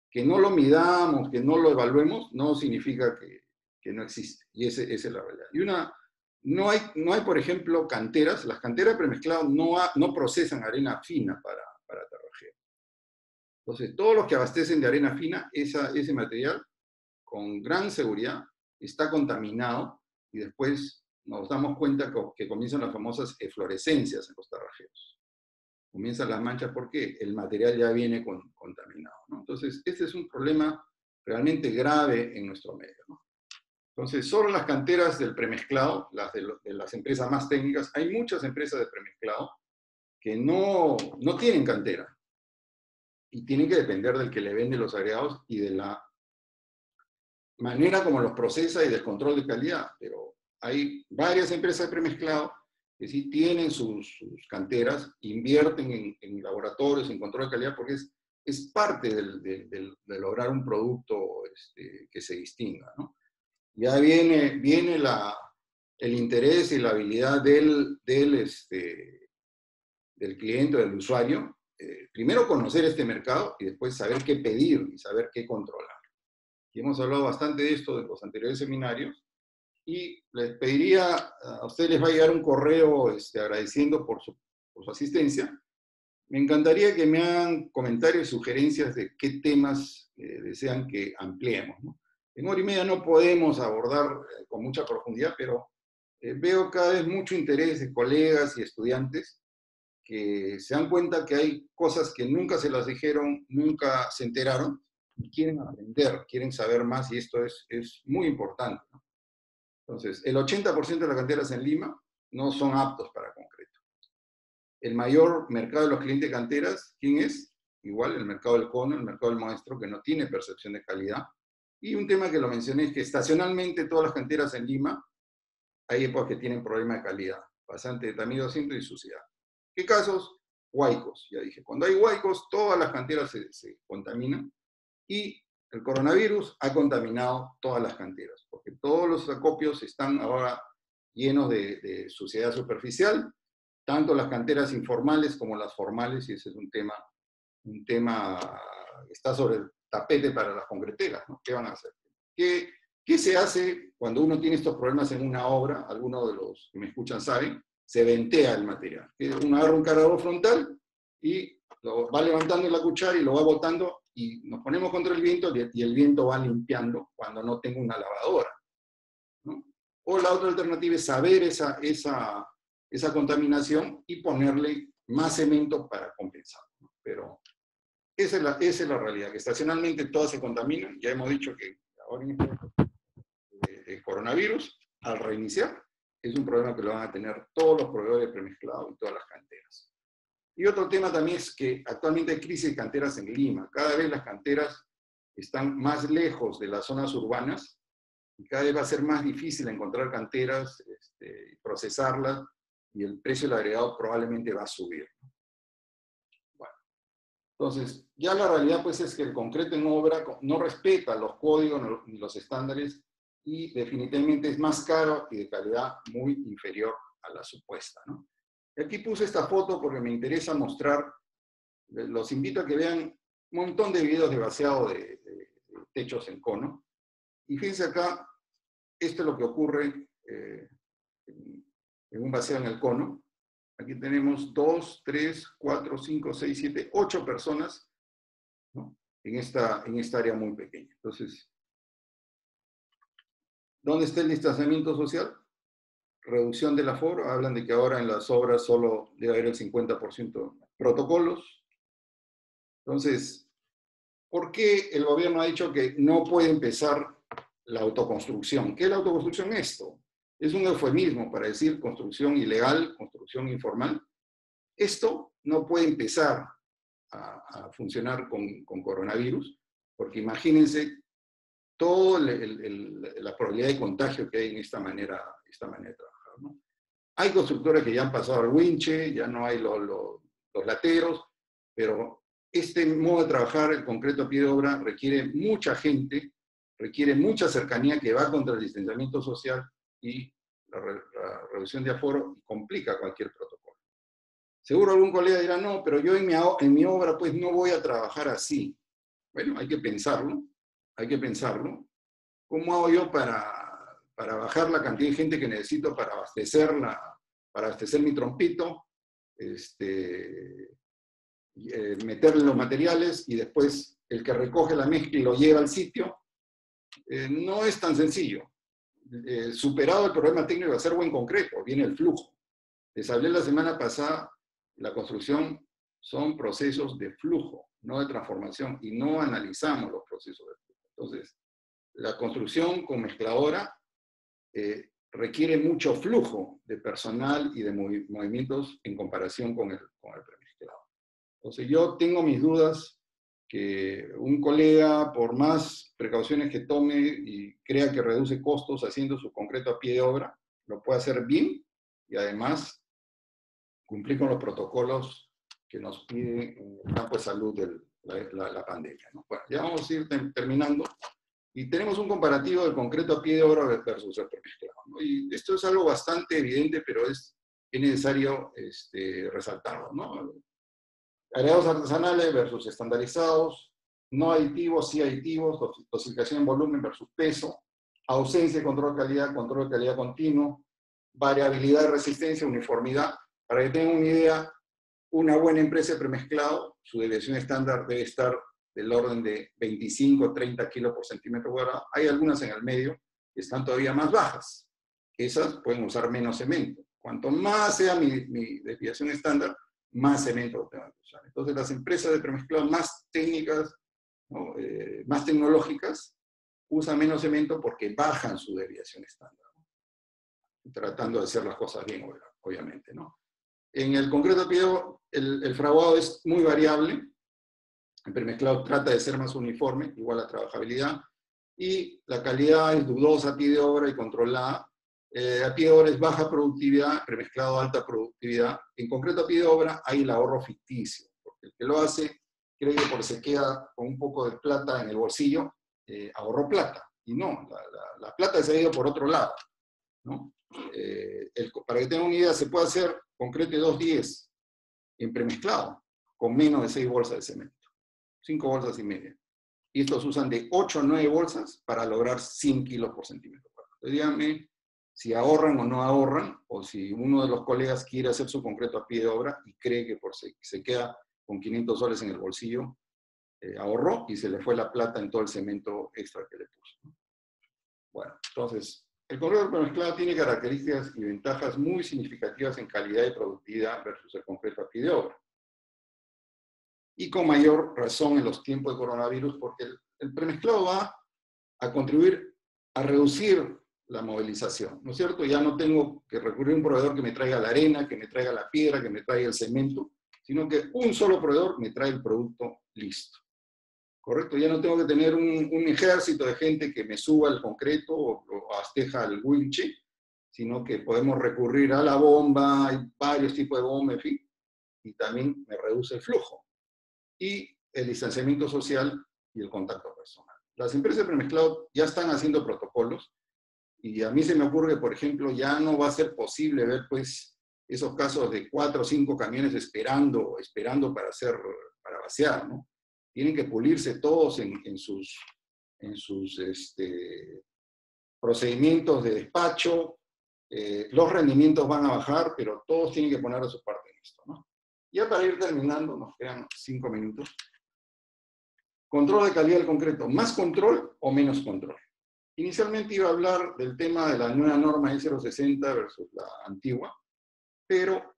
Que no lo midamos, que no lo evaluemos, no significa que no existe. Y esa es la realidad. Y no hay, por ejemplo, canteras. Las canteras premezcladas no procesan arena fina para terrajeo. Entonces, todos los que abastecen de arena fina, ese material, con gran seguridad, está contaminado y después nos damos cuenta que comienzan las famosas eflorescencias en los terrajeos. Comienzan las manchas porque el material ya viene contaminado, ¿no? Entonces, este es un problema realmente grave en nuestro medio, ¿no? Entonces, solo las canteras del premezclado, las de las empresas más técnicas, hay muchas empresas de premezclado que no tienen cantera y tienen que depender del que le vende los agregados y de la manera como los procesa y del control de calidad. Pero hay varias empresas de premezclado que sí tienen sus canteras, invierten en laboratorios, en control de calidad, porque es parte de lograr un producto que se distinga, ¿no? Ya viene el interés y la habilidad del cliente, del usuario, primero conocer este mercado y después saber qué pedir y saber qué controlar. Y hemos hablado bastante de esto en los anteriores seminarios, y les pediría, a ustedes les va a llegar un correo agradeciendo por su asistencia. Me encantaría que me hagan comentarios y sugerencias de qué temas desean que ampliemos, ¿no? En hora y media no podemos abordar con mucha profundidad, pero veo cada vez mucho interés de colegas y estudiantes que se dan cuenta que hay cosas que nunca se las dijeron, nunca se enteraron, y quieren aprender, quieren saber más, y esto es muy importante, ¿no? Entonces, el 80% de las canteras en Lima no son aptos para concreto. El mayor mercado de los clientes de canteras, ¿quién es? Igual, el mercado del cono, el mercado del maestro, que no tiene percepción de calidad. Y un tema que lo mencioné es que estacionalmente todas las canteras en Lima, hay épocas que tienen problema de calidad, bastante tamidociento y suciedad. ¿Qué casos? Huaicos, ya dije. Cuando hay huaicos, todas las canteras se contaminan, y el coronavirus ha contaminado todas las canteras, porque todos los acopios están ahora llenos de suciedad superficial, tanto las canteras informales como las formales, y ese es un tema que está sobre el tapete para las concreteras, ¿no? ¿Qué van a hacer? ¿Qué se hace cuando uno tiene estos problemas en una obra? Algunos de los que me escuchan saben, se ventea el material. Uno agarra un cargador frontal y lo va levantando en la cuchara y lo va botando y nos ponemos contra el viento y el viento va limpiando cuando no tengo una lavadora, ¿no? O la otra alternativa es saber esa contaminación y ponerle más cemento para compensar, ¿no? Pero esa es la realidad, que estacionalmente todas se contaminan. Ya hemos dicho que ahora en el coronavirus, al reiniciar, es un problema que lo van a tener todos los proveedores de premezclado y todas las canteras. Y otro tema también es que actualmente hay crisis de canteras en Lima. Cada vez las canteras están más lejos de las zonas urbanas y cada vez va a ser más difícil encontrar canteras, procesarlas, y el precio del agregado probablemente va a subir. Bueno, entonces, ya la realidad pues es que el concreto en obra no respeta los códigos ni los estándares y definitivamente es más caro y de calidad muy inferior a la supuesta, ¿no? Y aquí puse esta foto porque me interesa mostrar, los invito a que vean un montón de videos de vaciado de techos en cono. Y fíjense acá, esto es lo que ocurre en un vaciado en el cono. Aquí tenemos 2, 3, 4, 5, 6, 7, 8 personas, ¿no? en esta área muy pequeña. Entonces, ¿dónde está el distanciamiento social? Reducción del aforo. Hablan de que ahora en las obras solo debe haber el 50% protocolos. Entonces, ¿por qué el gobierno ha dicho que no puede empezar la autoconstrucción? ¿Qué es la autoconstrucción? Esto es un eufemismo para decir construcción ilegal, construcción informal. Esto no puede empezar a funcionar con coronavirus, porque imagínense toda la probabilidad de contagio que hay en esta manera de trabajar, ¿no? Hay constructores que ya han pasado al winche, ya no hay los lateros, pero este modo de trabajar, el concreto a pie de obra, requiere mucha gente, requiere mucha cercanía que va contra el distanciamiento social y la reducción de aforo y complica cualquier protocolo. Seguro algún colega dirá, no, pero yo en mi obra pues no voy a trabajar así. Bueno, hay que pensarlo, hay que pensarlo. ¿Cómo hago yo para bajar la cantidad de gente que necesito para abastecer mi trompito, meterle los materiales y después el que recoge la mezcla y lo lleva al sitio? No es tan sencillo. Superado el problema técnico de hacer buen concreto, viene el flujo. Les hablé la semana pasada, la construcción son procesos de flujo, no de transformación, y no analizamos los procesos de flujo. Entonces, la construcción con mezcladora requiere mucho flujo de personal y de movimientos en comparación con el premezclado. Entonces yo tengo mis dudas que un colega, por más precauciones que tome y crea que reduce costos haciendo su concreto a pie de obra, lo puede hacer bien y además cumplir con los protocolos que nos pide el campo de salud de la pandemia, ¿no? Bueno, ya vamos a ir terminando. Y tenemos un comparativo del concreto a pie de obra versus el premezclado, ¿no? Y esto es algo bastante evidente, pero es necesario resaltarlo, ¿no? Agregados artesanales versus estandarizados, no aditivos, sí aditivos, dosificación en volumen versus peso, ausencia de control de calidad continuo, variabilidad de resistencia, uniformidad. Para que tengan una idea, una buena empresa de premezclado, su deviación estándar debe estar del orden de 25 o 30 kilos por centímetro cuadrado. Hay algunas en el medio que están todavía más bajas. Esas pueden usar menos cemento. Cuanto más sea mi desviación estándar, más cemento tengo que usar. Entonces las empresas de premezclado más técnicas, ¿no? Más tecnológicas, usan menos cemento porque bajan su desviación estándar, ¿no? Tratando de hacer las cosas bien, obviamente, ¿no? En el concreto a pie, el fraguado es muy variable. El premezclado trata de ser más uniforme, igual a trabajabilidad, y la calidad es dudosa a pie de obra y controlada. A pie de obra es baja productividad, premezclado alta productividad. En concreto a pie de obra hay el ahorro ficticio, porque el que lo hace cree que porque se queda con un poco de plata en el bolsillo, ahorró plata. Y no, la plata se ha ido por otro lado, ¿no? Para que tengan una idea, se puede hacer concreto de 210 en premezclado, con menos de 6 bolsas de cemento. 5 bolsas y media. y estos usan de 8 a 9 bolsas para lograr 100 kilos por centímetro cuadrado. Entonces díganme si ahorran o no ahorran, o si uno de los colegas quiere hacer su concreto a pie de obra y cree que se queda con 500 soles en el bolsillo, ahorró y se le fue la plata en todo el cemento extra que le puso, ¿no? Bueno, entonces, el concreto premezclado tiene características y ventajas muy significativas en calidad y productividad versus el concreto a pie de obra. Y con mayor razón en los tiempos de coronavirus, porque el premezclado va a contribuir a reducir la movilización, ¿no es cierto? Ya no tengo que recurrir a un proveedor que me traiga la arena, que me traiga la piedra, que me traiga el cemento, sino que un solo proveedor me trae el producto listo. ¿Correcto? Ya no tengo que tener un ejército de gente que me suba el concreto o asteja el winche, sino que podemos recurrir a la bomba, hay varios tipos de bomba, en fin, y también me reduce el flujo. Y el distanciamiento social y el contacto personal. Las empresas de premezclado ya están haciendo protocolos, y a mí se me ocurre que, por ejemplo, ya no va a ser posible ver, pues, esos casos de 4 o 5 camiones esperando para vaciar, ¿no? Tienen que pulirse todos en sus procedimientos de despacho. Los rendimientos van a bajar, pero todos tienen que poner de su parte en esto, ¿no? Ya para ir terminando, nos quedan 5 minutos. Control de calidad del concreto. ¿Más control o menos control? Inicialmente iba a hablar del tema de la nueva norma E060 versus la antigua, pero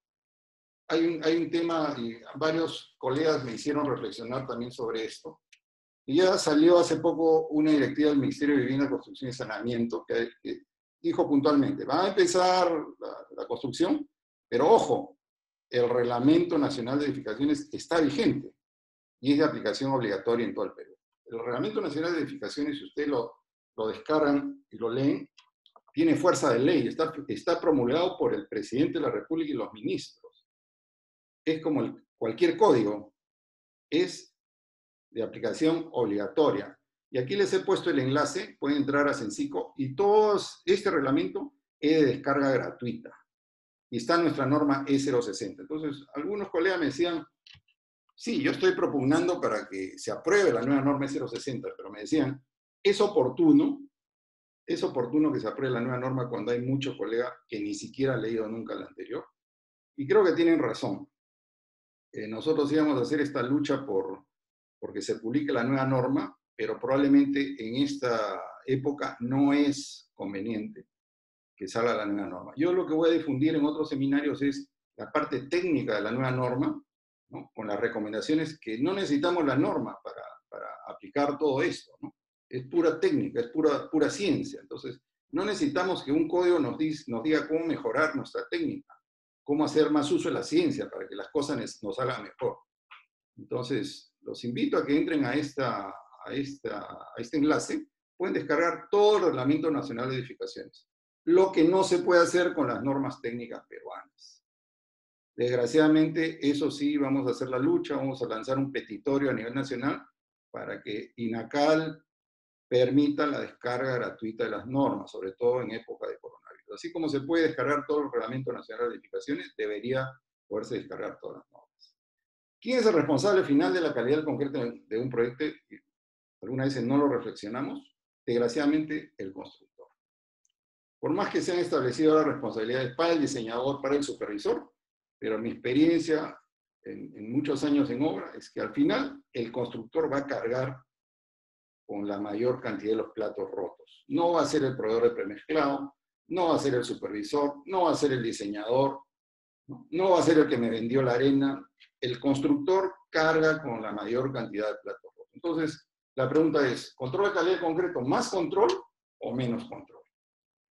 hay un tema, y varios colegas me hicieron reflexionar también sobre esto. Y ya salió hace poco una directiva del Ministerio de Vivienda, Construcción y Saneamiento que dijo puntualmente, va a empezar la construcción, pero ojo, el Reglamento Nacional de Edificaciones está vigente y es de aplicación obligatoria en todo el Perú. El Reglamento Nacional de Edificaciones, si ustedes lo descargan y lo leen, tiene fuerza de ley, está promulgado por el presidente de la República y los ministros. Es como cualquier código, es de aplicación obligatoria. Y aquí les he puesto el enlace, pueden entrar a Censico, y todo este reglamento es de descarga gratuita. Y está nuestra norma E060. Entonces, algunos colegas me decían, sí, yo estoy propugnando para que se apruebe la nueva norma E060, pero me decían, es oportuno que se apruebe la nueva norma cuando hay muchos colegas que ni siquiera han leído nunca la anterior. Y creo que tienen razón. Nosotros íbamos a hacer esta lucha porque se publique la nueva norma, pero probablemente en esta época no es conveniente que salga la nueva norma. Yo lo que voy a difundir en otros seminarios es la parte técnica de la nueva norma, ¿no? Con las recomendaciones que no necesitamos la norma para aplicar todo esto, ¿no? Es pura técnica, es pura ciencia. Entonces, no necesitamos que un código nos diga cómo mejorar nuestra técnica, cómo hacer más uso de la ciencia para que las cosas nos hagan mejor. Entonces, los invito a que entren a este enlace. Pueden descargar todo el Reglamento Nacional de Edificaciones. Lo que no se puede hacer con las normas técnicas peruanas. Desgraciadamente, eso sí, vamos a hacer la lucha, vamos a lanzar un petitorio a nivel nacional para que INACAL permita la descarga gratuita de las normas, sobre todo en época de coronavirus. Así como se puede descargar todo el Reglamento Nacional de Edificaciones, debería poderse descargar todas las normas. ¿Quién es el responsable final de la calidad del concreto de un proyecto? Algunas veces no lo reflexionamos. Desgraciadamente, el constructor. Por más que se han establecido las responsabilidades para el diseñador, para el supervisor, pero mi experiencia en muchos años en obra es que al final el constructor va a cargar con la mayor cantidad de los platos rotos. No va a ser el proveedor de premezclado, no va a ser el supervisor, no va a ser el diseñador, no va a ser el que me vendió la arena. El constructor carga con la mayor cantidad de platos rotos. Entonces, la pregunta es, ¿control de calidad de concreto más control o menos control?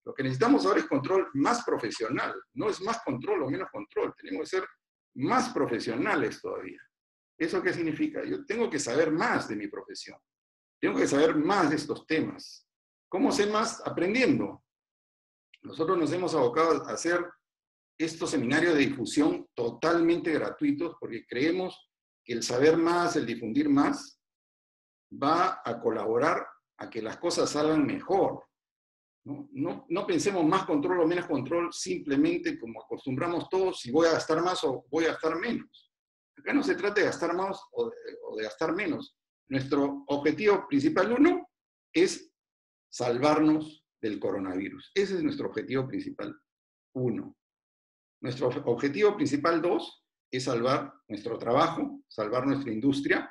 Lo que necesitamos ahora es control más profesional, no es más control o menos control, tenemos que ser más profesionales todavía. ¿Eso qué significa? Yo tengo que saber más de mi profesión, tengo que saber más de estos temas. ¿Cómo sé más? Aprendiendo. Nosotros nos hemos abocado a hacer estos seminarios de difusión totalmente gratuitos porque creemos que el saber más, el difundir más, va a colaborar a que las cosas salgan mejor. No pensemos más control o menos control simplemente como acostumbramos todos, si voy a gastar más o voy a gastar menos. Acá no se trata de gastar más o de gastar menos. Nuestro objetivo principal, uno, es salvarnos del coronavirus. Ese es nuestro objetivo principal, uno. Nuestro objetivo principal, dos, es salvar nuestro trabajo, salvar nuestra industria,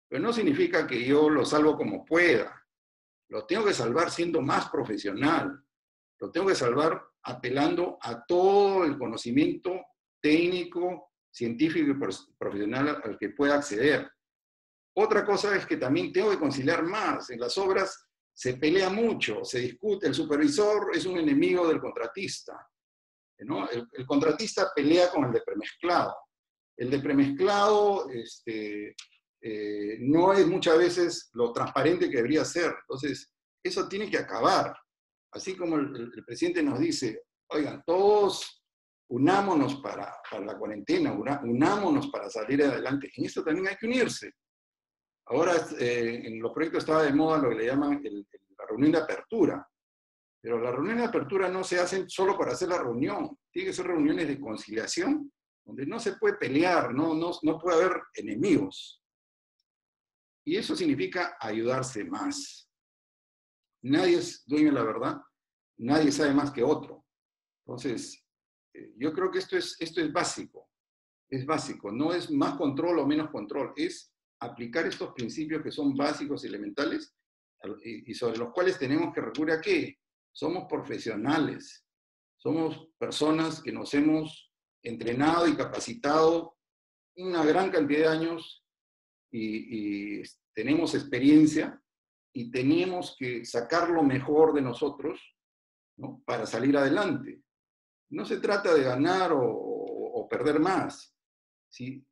pero no significa que yo lo salvo como pueda. Lo tengo que salvar siendo más profesional. Lo tengo que salvar apelando a todo el conocimiento técnico, científico y profesional al que pueda acceder. Otra cosa es que también tengo que conciliar más. En las obras se pelea mucho, se discute. El supervisor es un enemigo del contratista, ¿no? El contratista pelea con el de premezclado. El de premezclado no es muchas veces lo transparente que debería ser. Entonces, eso tiene que acabar. Así como el presidente nos dice, oigan, todos unámonos para la cuarentena, unámonos para salir adelante. En esto también hay que unirse. Ahora en los proyectos estaba de moda lo que le llaman la reunión de apertura. Pero las reuniones de apertura no se hacen solo para hacer la reunión. Tienen que ser reuniones de conciliación, donde no se puede pelear, no puede haber enemigos. Y eso significa ayudarse más. Nadie es dueño de la verdad, nadie sabe más que otro. Entonces, yo creo que esto es básico. Es básico, no es más control o menos control, es aplicar estos principios que son básicos y elementales y sobre los cuales tenemos que recurrir a ¿qué? Somos profesionales, somos personas que nos hemos entrenado y capacitado una gran cantidad de años y tenemos experiencia y tenemos que sacar lo mejor de nosotros, ¿no? Para salir adelante. No se trata de ganar o perder más. ¿Sí?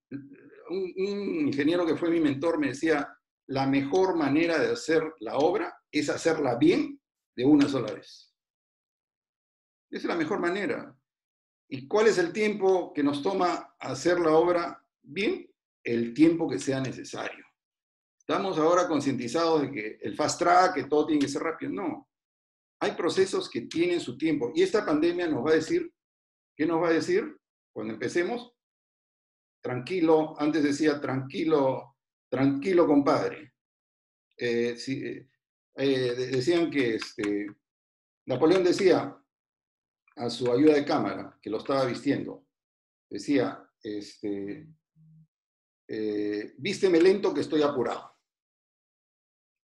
Un ingeniero que fue mi mentor me decía, la mejor manera de hacer la obra es hacerla bien de una sola vez. Esa es la mejor manera. ¿Y cuál es el tiempo que nos toma hacer la obra bien? El tiempo que sea necesario. Estamos ahora concientizados de que el fast track, que todo tiene que ser rápido. No. Hay procesos que tienen su tiempo. Y esta pandemia nos va a decir, ¿qué nos va a decir? Cuando empecemos, tranquilo, antes decía tranquilo, tranquilo compadre. Decían que Napoleón decía a su ayuda de cámara, que lo estaba vistiendo, decía, vísteme lento que estoy apurado.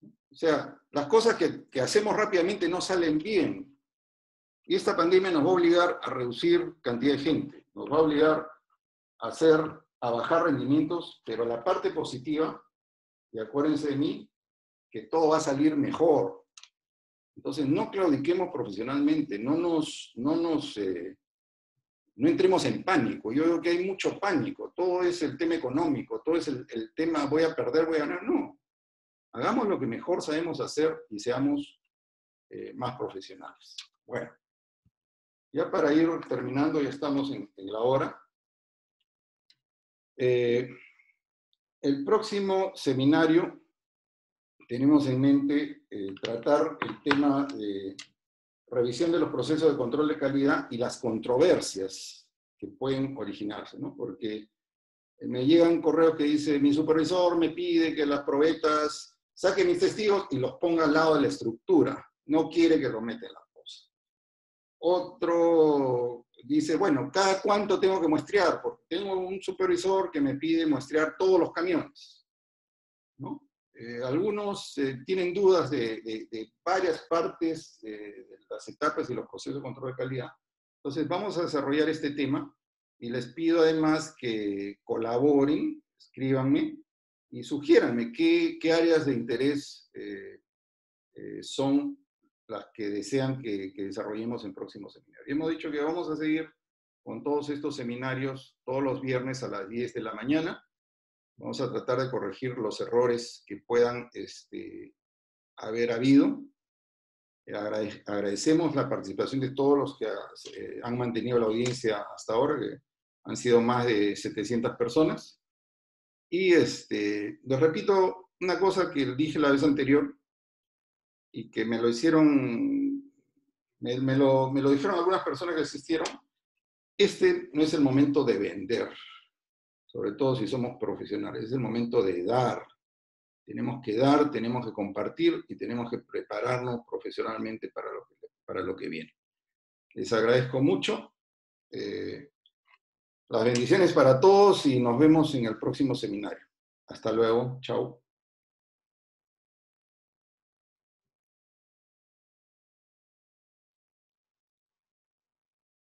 O sea, las cosas que hacemos rápidamente no salen bien. Y esta pandemia nos va a obligar a reducir cantidad de gente, nos va a obligar a bajar rendimientos, pero la parte positiva, y acuérdense de mí, que todo va a salir mejor. Entonces, no claudiquemos profesionalmente, no entremos en pánico. Yo veo que hay mucho pánico, todo es el tema económico, todo es el tema voy a perder, voy a ganar. No, hagamos lo que mejor sabemos hacer y seamos más profesionales. Bueno, ya para ir terminando, ya estamos en la hora. El próximo seminario tenemos en mente tratar el tema de revisión de los procesos de control de calidad y las controversias que pueden originarse, ¿no? Porque me llegan correos que dice, mi supervisor me pide que las probetas saquen mis testigos y los ponga al lado de la estructura. No quiere que lo meta en la cosa. Otro dice, bueno, ¿cada cuánto tengo que muestrear? Porque tengo un supervisor que me pide muestrear todos los camiones, ¿no? Algunos tienen dudas de varias partes de las etapas y los procesos de control de calidad. Entonces vamos a desarrollar este tema y les pido además que colaboren, escríbanme y sugiéranme qué áreas de interés son las que desean que desarrollemos en próximos seminarios. Y hemos dicho que vamos a seguir con todos estos seminarios todos los viernes a las 10 de la mañana. Vamos a tratar de corregir los errores que puedan haber habido. Agradecemos la participación de todos los que han mantenido la audiencia hasta ahora, que han sido más de 700 personas. Y les repito una cosa que dije la vez anterior y que me lo hicieron, me lo dijeron algunas personas que asistieron. Este no es el momento de vender, sobre todo si somos profesionales, es el momento de dar Tenemos que dar, tenemos que compartir y tenemos que prepararnos profesionalmente para lo que viene. Les agradezco mucho. Las bendiciones para todos y nos vemos en el próximo seminario. Hasta luego. Chao.